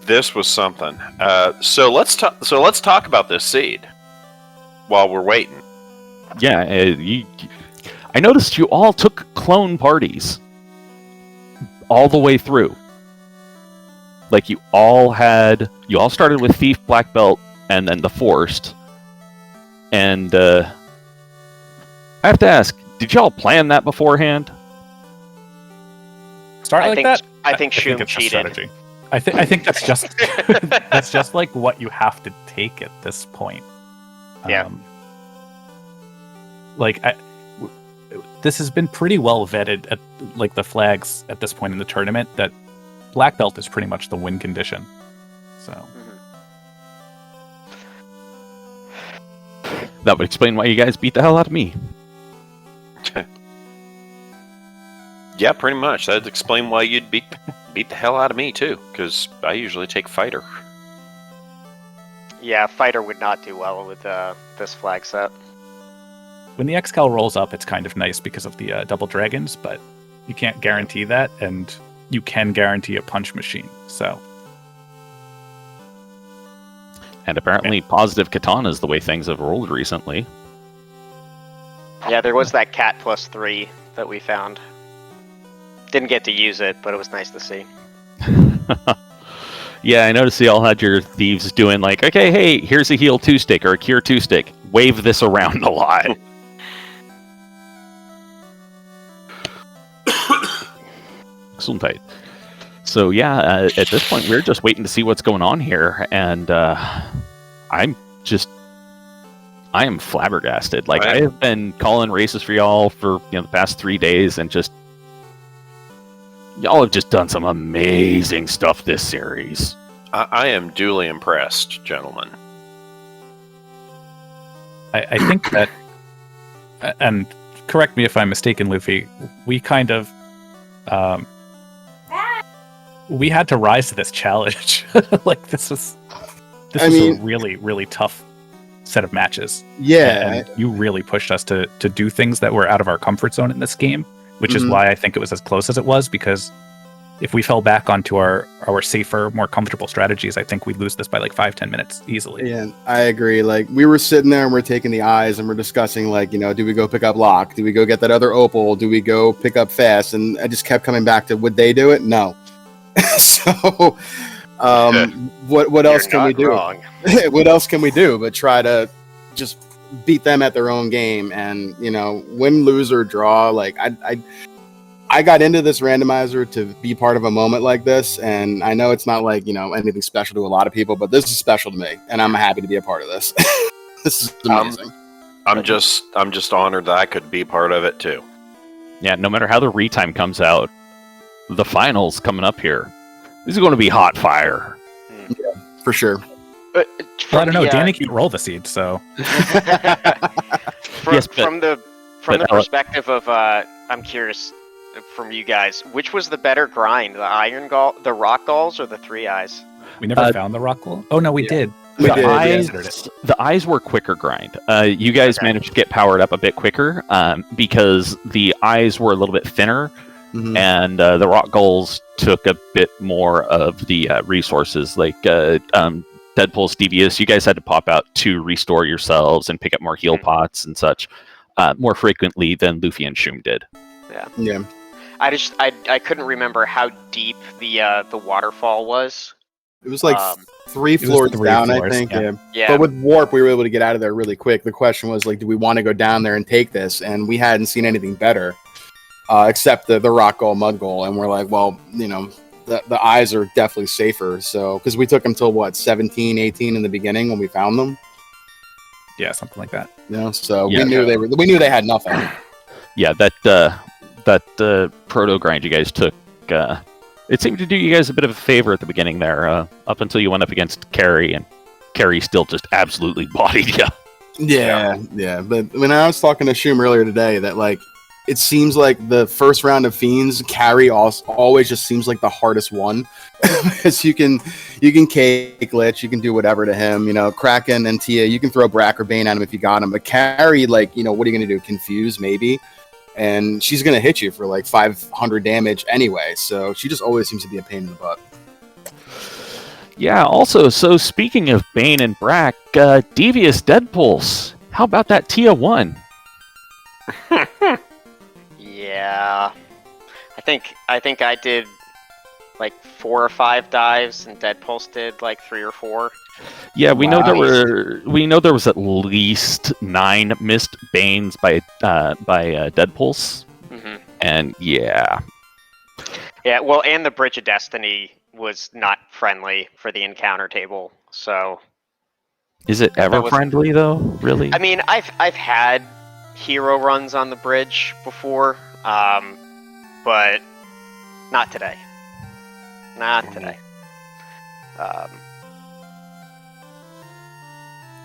This was something. So let's talk about this seed while we're waiting. Yeah, I noticed you all took clone parties all the way through. Like you all started with Thief, Black Belt, and then the Forced. And I have to ask, did y'all plan that beforehand? I think Shum cheated. I think that's just that's just like what you have to take at this point. Yeah. This has been pretty well vetted at like the flags at this point in the tournament that Black Belt is pretty much the win condition. So that would explain why you guys beat the hell out of me. Yeah, pretty much. That'd explain why you'd beat the hell out of me too, because I usually take fighter. Yeah, fighter would not do well with this flag set. When the XCal rolls up, it's kind of nice because of the double dragons, but you can't guarantee that, and you can guarantee a punch machine. So, and apparently, positive katana is the way things have rolled recently. Yeah, there was that cat +3 that we found. Didn't get to use it, but it was nice to see. Yeah, I noticed you all had your thieves doing like, okay, hey, here's a heal 2-stick or a cure 2-stick. Wave this around a lot. Gesundheit. So yeah, at this point, we're just waiting to see what's going on here, and I am flabbergasted. Like, I have been calling races for y'all for the past 3 days, and just y'all have just done some amazing stuff this series. I am duly impressed, gentlemen. I think that, and correct me if I'm mistaken, Luffy, we kind of, we had to rise to this challenge. Like, this was a really, really tough set of matches. Yeah. And you really pushed us to do things that were out of our comfort zone in this game, which is why I think it was as close as it was, because if we fell back onto our safer, more comfortable strategies, I think we'd lose this by like 5-10 minutes easily. Yeah, I agree. Like, we were sitting there and we're taking the eyes and we're discussing, like, do we go pick up Locke? Do we go get that other Opal? Do we go pick up Fast? And I just kept coming back to, would they do it? No. So, what else can we do? What else can we do but try to just beat them at their own game? And, win, lose, or draw, like, I got into this randomizer to be part of a moment like this, and I know it's not like, anything special to a lot of people, but this is special to me, and I'm happy to be a part of this. This is amazing. I'm just honored that I could be part of it too. Yeah, no matter how the retime comes out, the finals coming up here, this is going to be hot fire. Yeah, for sure. Well, I don't know. Danny can roll the seed, so. From the perspective of, I'm curious from you guys, which was the better grind, the rock galls or the 3 eyes? We never found the rock gall. Oh no, we did. The eyes were quicker grind. You guys managed to get powered up a bit quicker because the eyes were a little bit thinner, and the rock galls took a bit more of the resources. Like Deadpool's Devious, you guys had to pop out to restore yourselves and pick up more heal pots and such more frequently than Luffy and Shum did. Yeah. I couldn't remember how deep the waterfall was. It was like 3 floors down, I think. Yeah. But with warp, we were able to get out of there really quick. The question was, like, do we want to go down there and take this? And we hadn't seen anything better, except the rock goal, mud goal. And we're like, well, the eyes are definitely safer. So, because we took them till 17, 18 in the beginning when we found them. Yeah, something like that. So we knew they had nothing. Yeah, that proto grind you guys took, it seemed to do you guys a bit of a favor at the beginning there, up until you went up against Carrie, and Carrie still just absolutely bodied you. Yeah. But when I was talking to Shum earlier today, that, like, it seems like the first round of Fiends, Carrie always just seems like the hardest one. Because you can cake glitch, you can do whatever to him, Kraken and Tia, you can throw Brack or Bane at him if you got him. But Carrie, like, what are you going to do? Confuse, maybe? And she's going to hit you for like 500 damage anyway. So she just always seems to be a pain in the butt. Yeah, also, so speaking of Bane and Brack, Devious Deadpulse. How about that Tia 1? Yeah. I think I did like 4 or 5 dives, and Deadpulse did like 3 or 4. Yeah, we know Wow. there was at least 9 missed Banes by Deadpulse. Mm-hmm. And yeah. Yeah, well, and the Bridge of Destiny was not friendly for the encounter table, so Is it ever was- friendly though? Really? I mean, I've had hero runs on the bridge before, but not today. Not today.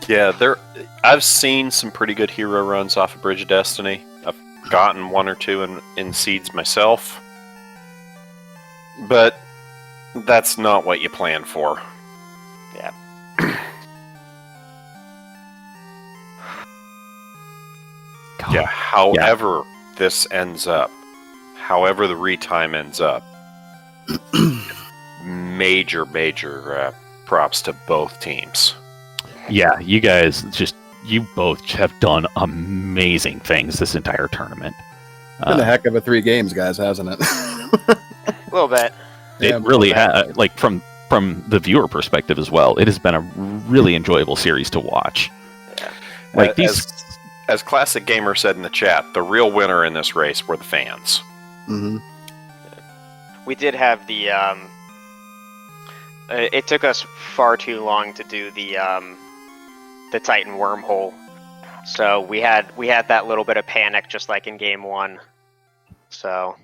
Yeah, I've seen some pretty good hero runs off of Bridge of Destiny. I've gotten 1 or 2 in seeds myself. But that's not what you plan for. Yeah. Yeah, however this ends up, however the retime ends up, major props to both teams. Yeah, you guys you both have done amazing things this entire tournament. Been a heck of a 3 games, guys, hasn't it? A little bit. It really has, like from the viewer perspective as well. It has been a really enjoyable series to watch. Yeah. Like these, as Classic Gamer said in the chat, the real winner in this race were the fans. Mm-hmm. We did have the it took us far too long to do the Titan wormhole, so we had that little bit of panic, just like in game 1. So,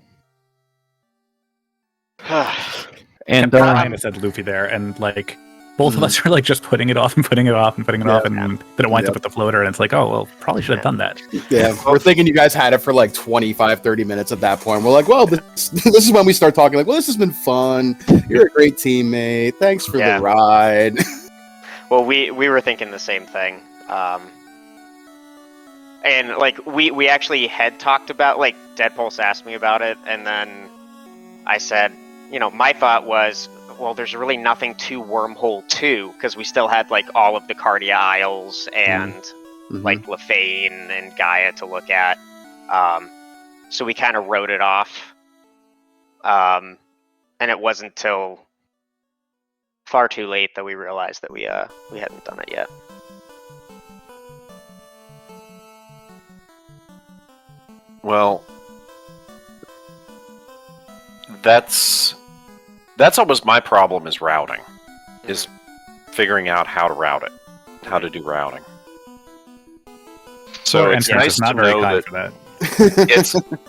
and Ryan has said Luffy there, and like both of us are like just putting it off and putting it off and putting it off, and then it winds up with the floater, and it's like, oh well, probably should have done that. Yeah, we're thinking you guys had it for like 25, 30 minutes at that point. We're like, well, this is when we start talking like, well, this has been fun. You're a great teammate. Thanks for the ride. Well, we were thinking the same thing. And like we actually had talked about, like, Deadpulse asked me about it, and then I said, you know, my thought was, well, there's really nothing to Wormhole 2, because we still had like all of the Cardia Isles and like Lefane and Gaia to look at. So we kind of wrote it off. And it wasn't till far too late that we realized that we hadn't done it yet. Well, that's always my problem is routing, is figuring out how to route it, how to do routing. So it's nice to know that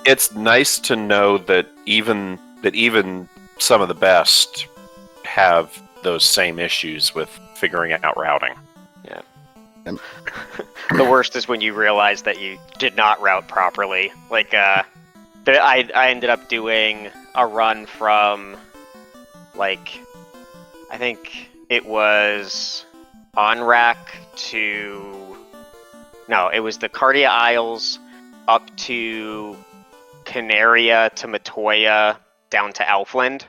it's nice to know that even some of the best have those same issues with figuring out routing. Yeah. The worst is when you realize that you did not route properly. Like, I ended up doing a run from, like, I think it was Onrak to... No, it was the Cardia Isles up to Canaria to Matoya down to Elfland.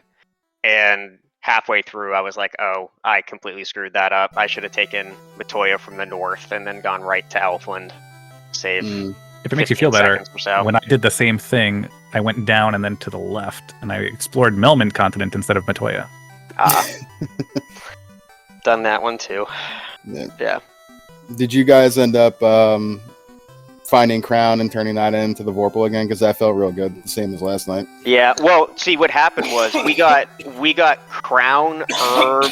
And halfway through, I was like, oh, I completely screwed that up. I should have taken Matoya from the north and then gone right to Elfland. Save. If it makes you feel better, so. When I did the same thing, I went down and then to the left, and I explored Melman Continent instead of Matoya. Done that one too. Yeah. Did you guys end up finding Crown and turning that into the Vorpal again? Because that felt real good, the same as last night. Yeah, well, see, what happened was we got Crown, Herb,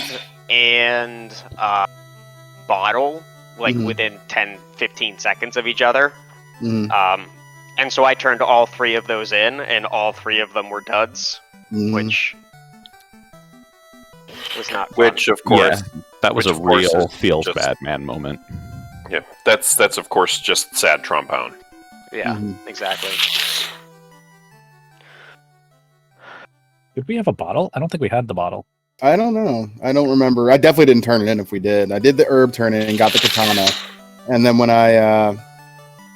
and Bottle, like, within 10-15 seconds of each other. And so I turned all 3 of those in, and all 3 of them were duds, which was not fun. Which, of course... Yeah, that was a real feels bad man moment. Yeah, that's of course just sad trombone. Yeah, exactly. Did we have a bottle? I don't think we had the bottle. I don't know. I don't remember. I definitely didn't turn it in if we did. I did the herb turn in and got the katana. And then when I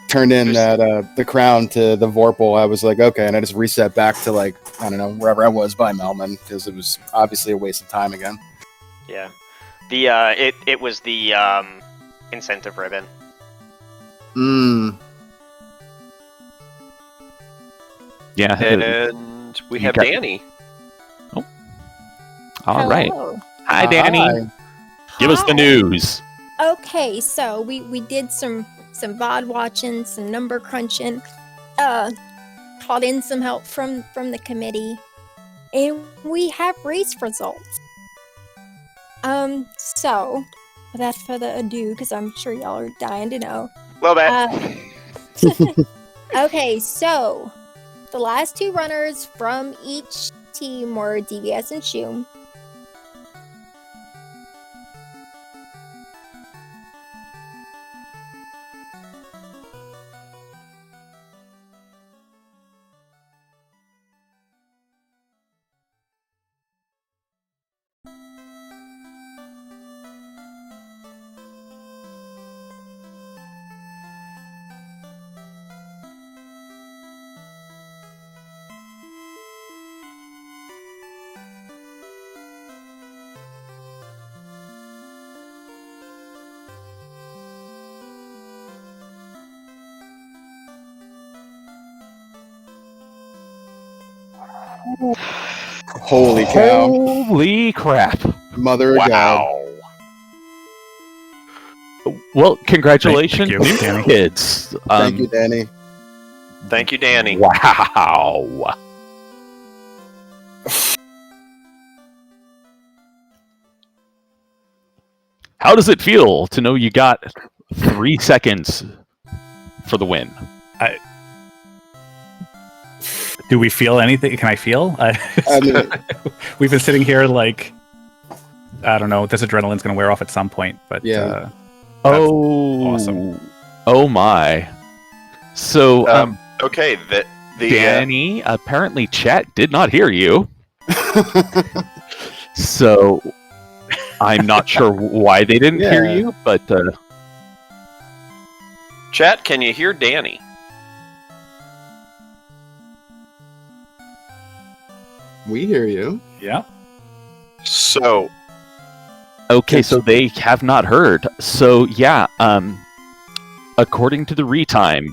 turned in the crown to the Vorpal, I was like, okay. And I just reset back to, like, I don't know, wherever I was by Melman, because it was obviously a waste of time again. Yeah. It was the incentive ribbon. Yeah. And we You have got- Danny. All right. Hello. Hi, Danny. Hi. Give us the Hi. news. Okay, so we did some VOD watching, some number crunching, called in some help from the committee, and we have race results. So without further ado, because I'm sure y'all are dying to know. A little bit. Okay, so the last two runners from each team were DBS and Shum. Holy cow. Holy crap. Mother of God. Well, congratulations, Thank you, Danny. kids. Thank you, Danny. Thank you, Danny. Wow. How does it feel to know you got 3 seconds for the win? Do we feel anything? Can I feel? I mean, We've been sitting here like, I don't know. This adrenaline's going to wear off at some point, but Yeah. Oh, awesome. Oh my. So, Okay, the Danny, apparently chat did not hear you. So, I'm not sure why they didn't hear Yeah. you, but chat, can you hear Danny? we hear you. Yeah. So, okay, so they have not heard. So, yeah, according to the retime,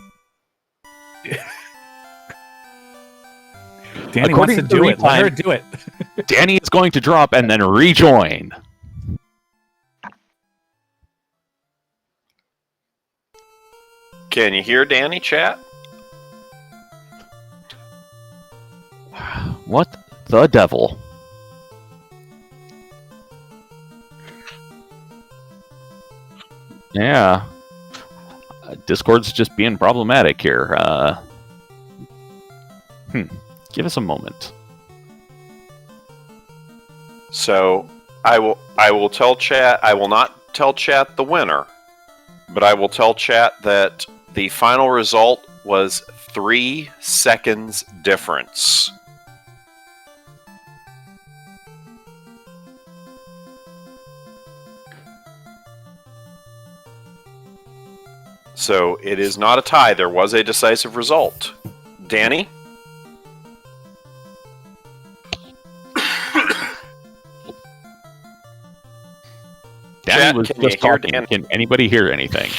Danny According wants to to do the it. Let her retime- do it. Danny is going to drop and then rejoin. can you hear Danny, chat? What the devil? Yeah. Discord's just being problematic here. Give us a moment. So, I will tell chat. I will not tell chat the winner, but I will tell chat that the final result was 3 seconds difference. So it is not a tie. There was a decisive result. Danny? Danny Chat, was can you just hear talking. Dan? Can anybody hear anything?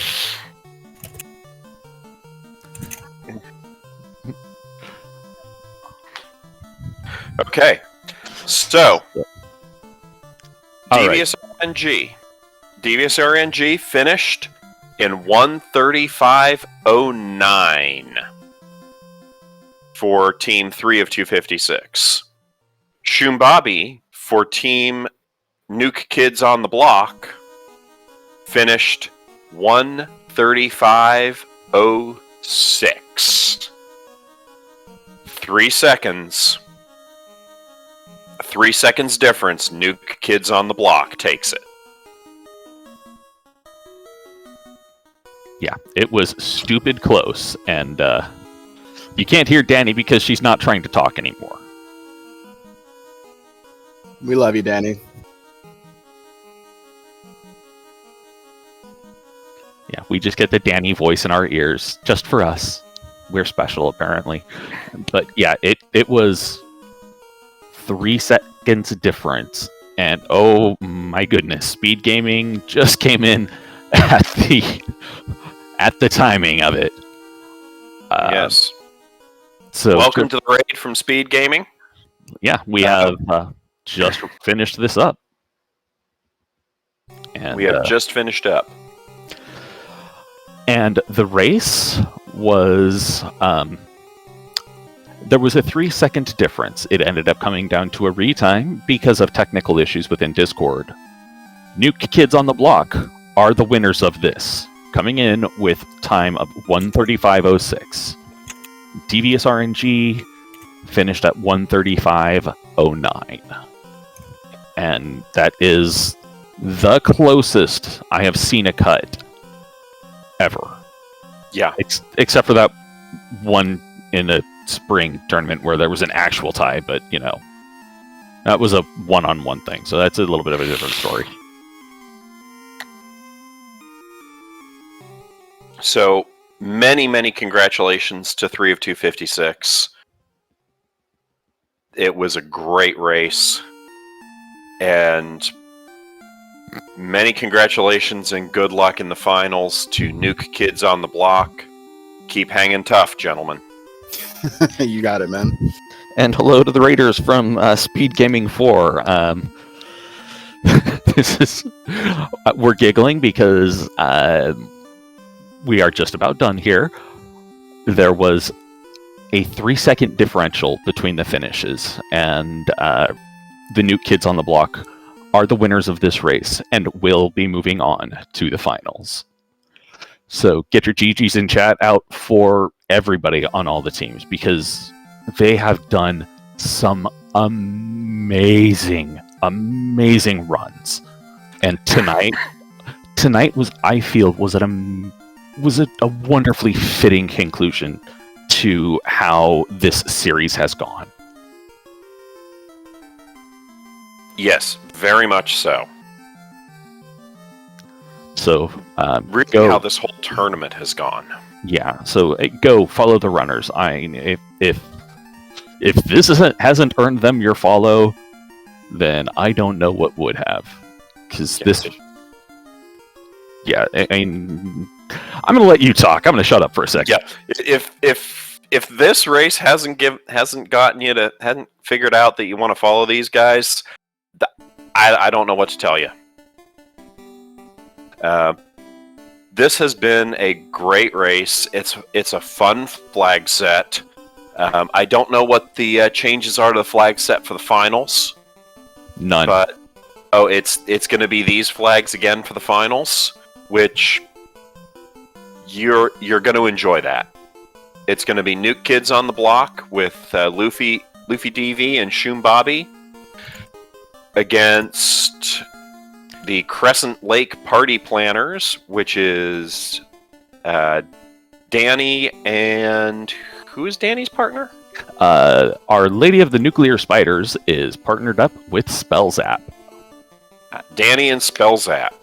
Okay. So, All right. Devious RNG. Devious RNG finished in 135.09 for Team 3 of 256. Shumbabi for Team Nuke Kids on the Block finished 135.06. 3 seconds. 3 seconds difference. Nuke Kids on the Block takes it. Yeah, it was stupid close, and you can't hear Danny because she's not trying to talk anymore. We love you, Danny. Yeah, we just get the Danny voice in our ears just for us. We're special, apparently. But yeah, it was 3 seconds difference, And oh my goodness, SpeedGaming just came in at the timing of it. Yes. So Welcome to the raid from SpeedGaming. Yeah, we have just finished this up. And We have just finished up. And the race was there was a 3-second difference. It ended up coming down to a retime because of technical issues within Discord. Nuke Kids on the Block are the winners of this, coming in with time of 1:35.06. Devious RNG finished at 1:35.09. And that is the closest I have seen a cut ever. Yeah. Except for that one in a spring tournament where there was an actual tie, but, you know, that was a one-on-one thing, so that's a little bit of a different story. So, many congratulations to 3 of 256. It was a great race. And many congratulations and good luck in the finals to Nuke Kids on the Block. Keep hanging tough, gentlemen. You got it, man. And hello to the Raiders from SpeedGaming 4. This is we're giggling because we are just about done here. There was a 3-second differential between the finishes, and the Nuke Kids on the Block are the winners of this race and will be moving on to the finals. So get your GGs in chat out for everybody on all the teams, because they have done some amazing runs. And tonight was, I feel, was a wonderfully fitting conclusion to how this series has gone. Yes, very much so. So, really go, how this whole tournament has gone. Yeah, so go follow the runners. If this hasn't earned them your follow, then I don't know what would have. Because this... Yeah, I'm going to let you talk. I'm going to shut up for a second. Yeah, if this race hasn't figured out that you want to follow these guys, I don't know what to tell you. This has been a great race. It's a fun flag set. I don't know what the changes are to the flag set for the finals. None. But it's going to be these flags again for the finals, which you're going to enjoy that. It's going to be Nuke Kids on the Block with Luffy DV and Shoom Bobby against the Crescent Lake Party Planners, which is Danny and... Who is Danny's partner? Our Lady of the Nuclear Spiders is partnered up with Spellzap. Danny and Spellzap.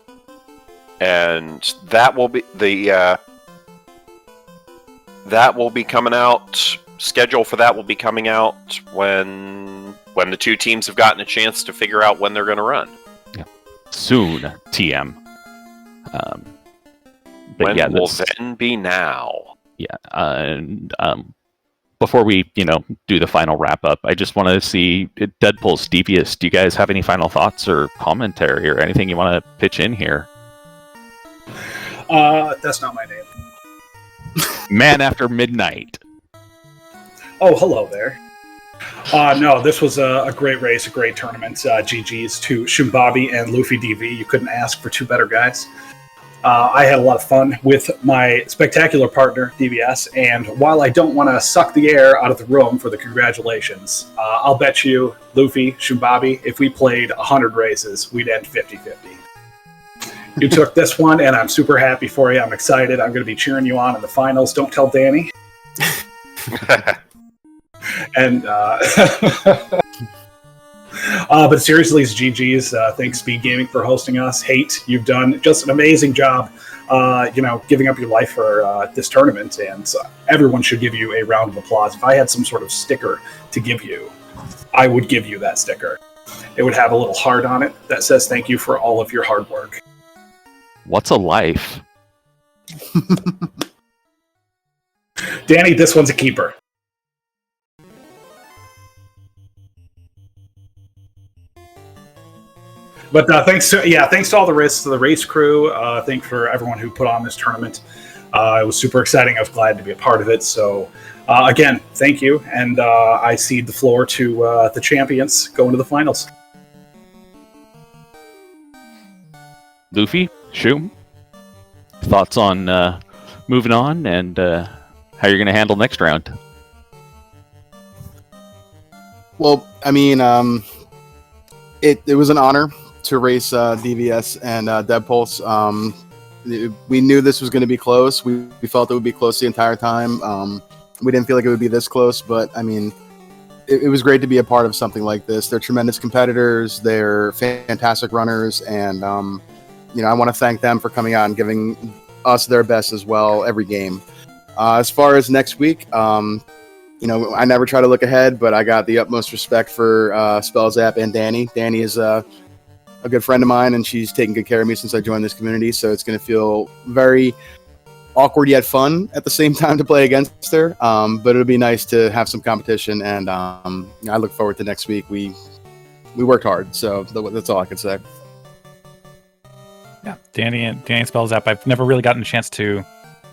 And that will be that will be coming out. Schedule for that will be coming out when the two teams have gotten a chance to figure out when they're going to run. Yeah. Soon, TM. But when yeah, will then be now? Yeah, and before we, do the final wrap up, I just want to see Deadpool's Devious. Do you guys have any final thoughts or commentary or anything you want to pitch in here? That's not my name. Man After Midnight. Oh, hello there. No, this was a great race, a great tournament. GG's to Shumbabi and Luffy DV. You couldn't ask for two better guys. I had a lot of fun with my spectacular partner, DVS, and while I don't want to suck the air out of the room for the congratulations, I'll bet you, Luffy, Shumbabi, if we played 100 races, we'd end 50-50. You took this one, and I'm super happy for you. I'm excited. I'm going to be cheering you on in the finals. Don't tell Danny. And but seriously, it's GG's. Thanks SpeedGaming for hosting us. Hate, you've done just an amazing job, giving up your life for this tournament, and everyone should give you a round of applause. If I had some sort of sticker to give you, I would give you that sticker. it would have a little heart on it that says thank you for all of your hard work. What's a life? Danny, this one's a keeper. But thanks to all the race crew. Thanks for everyone who put on this tournament. It was super exciting. I was glad to be a part of it. So again, thank you. And I cede the floor to the champions going to the finals. Luffy, Shum, thoughts on moving on and how you're going to handle next round? Well, I mean, it was an honor to race DVS and Deadpulse. We knew this was going to be close. We felt it would be close the entire time. We didn't feel like it would be this close, but I mean, it was great to be a part of something like this. They're tremendous competitors. They're fantastic runners, and I want to thank them for coming out and giving us their best as well every game. As far as next week, I never try to look ahead, but I got the utmost respect for Spellzap and Danny. Danny is a good friend of mine, and she's taken good care of me since I joined this community, so it's going to feel very awkward yet fun at the same time to play against her, but it'll be nice to have some competition, and I look forward to next week. We worked hard, so that's all I can say. Yeah, Danny and Spellzap, I've never really gotten a chance to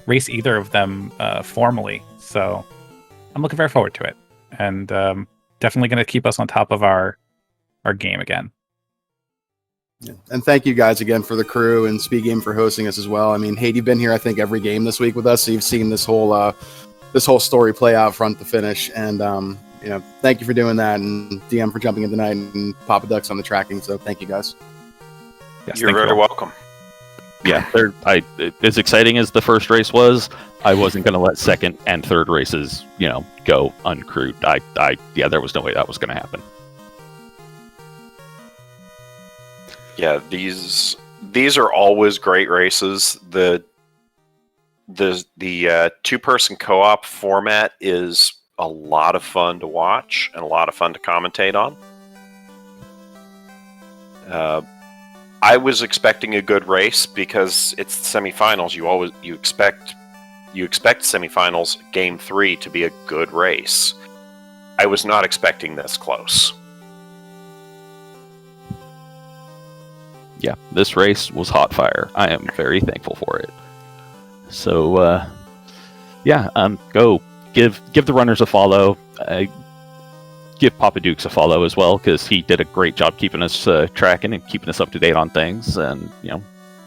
race either of them formally, so I'm looking very forward to it, and definitely going to keep us on top of our game again. Yeah. And thank you guys again for the crew and SpeedGaming for hosting us as well. I mean, Haiti, you've been here I think every game this week with us, so you've seen this whole story play out front to finish, and thank you for doing that, and DM for jumping in tonight, and Papa Ducks on the tracking. So thank you guys. Yes, you're very welcome. Yeah, as exciting as the first race was, I wasn't going to let second and third races, go uncrewed. There was no way that was going to happen. Yeah, these are always great races. The two-person co-op format is a lot of fun to watch and a lot of fun to commentate on. I was expecting a good race because it's the semifinals. You expect semifinals game 3 to be a good race. I was not expecting this close. Yeah, this race was hot fire. I am very thankful for it. So, go give the runners a follow. Give Papa Dukes a follow as well, because he did a great job keeping us tracking and keeping us up to date on things, and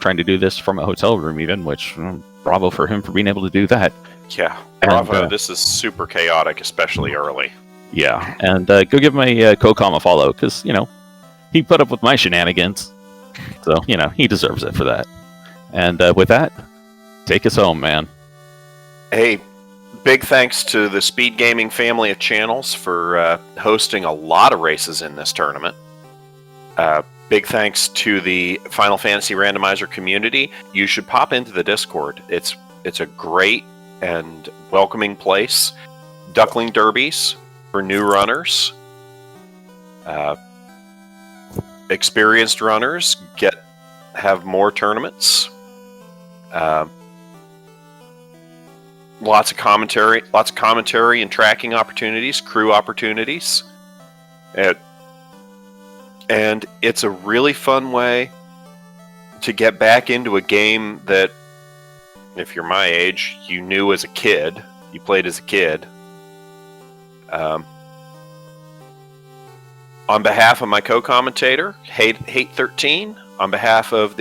trying to do this from a hotel room even, which bravo for him for being able to do that. Yeah, bravo. This is super chaotic, especially early. Yeah, and go give my CoCom a follow, because he put up with my shenanigans. So, he deserves it for that. And with that, take us home, man. Hey, big thanks to the SpeedGaming family of channels for hosting a lot of races in this tournament. Big thanks to the Final Fantasy Randomizer community. You should pop into the Discord. It's a great and welcoming place. Duckling derbies for new runners. Experienced runners have more tournaments. Lots of commentary and tracking opportunities, crew opportunities. And it's a really fun way to get back into a game that, if you're my age, you knew as a kid, you played as a kid. On behalf of my co-commentator, Hate13, on behalf of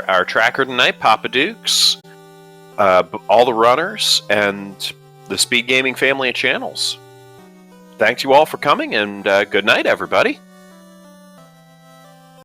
our tracker tonight, Papa Dukes, all the runners, and the SpeedGaming family of channels. Thanks you all for coming, and good night, everybody.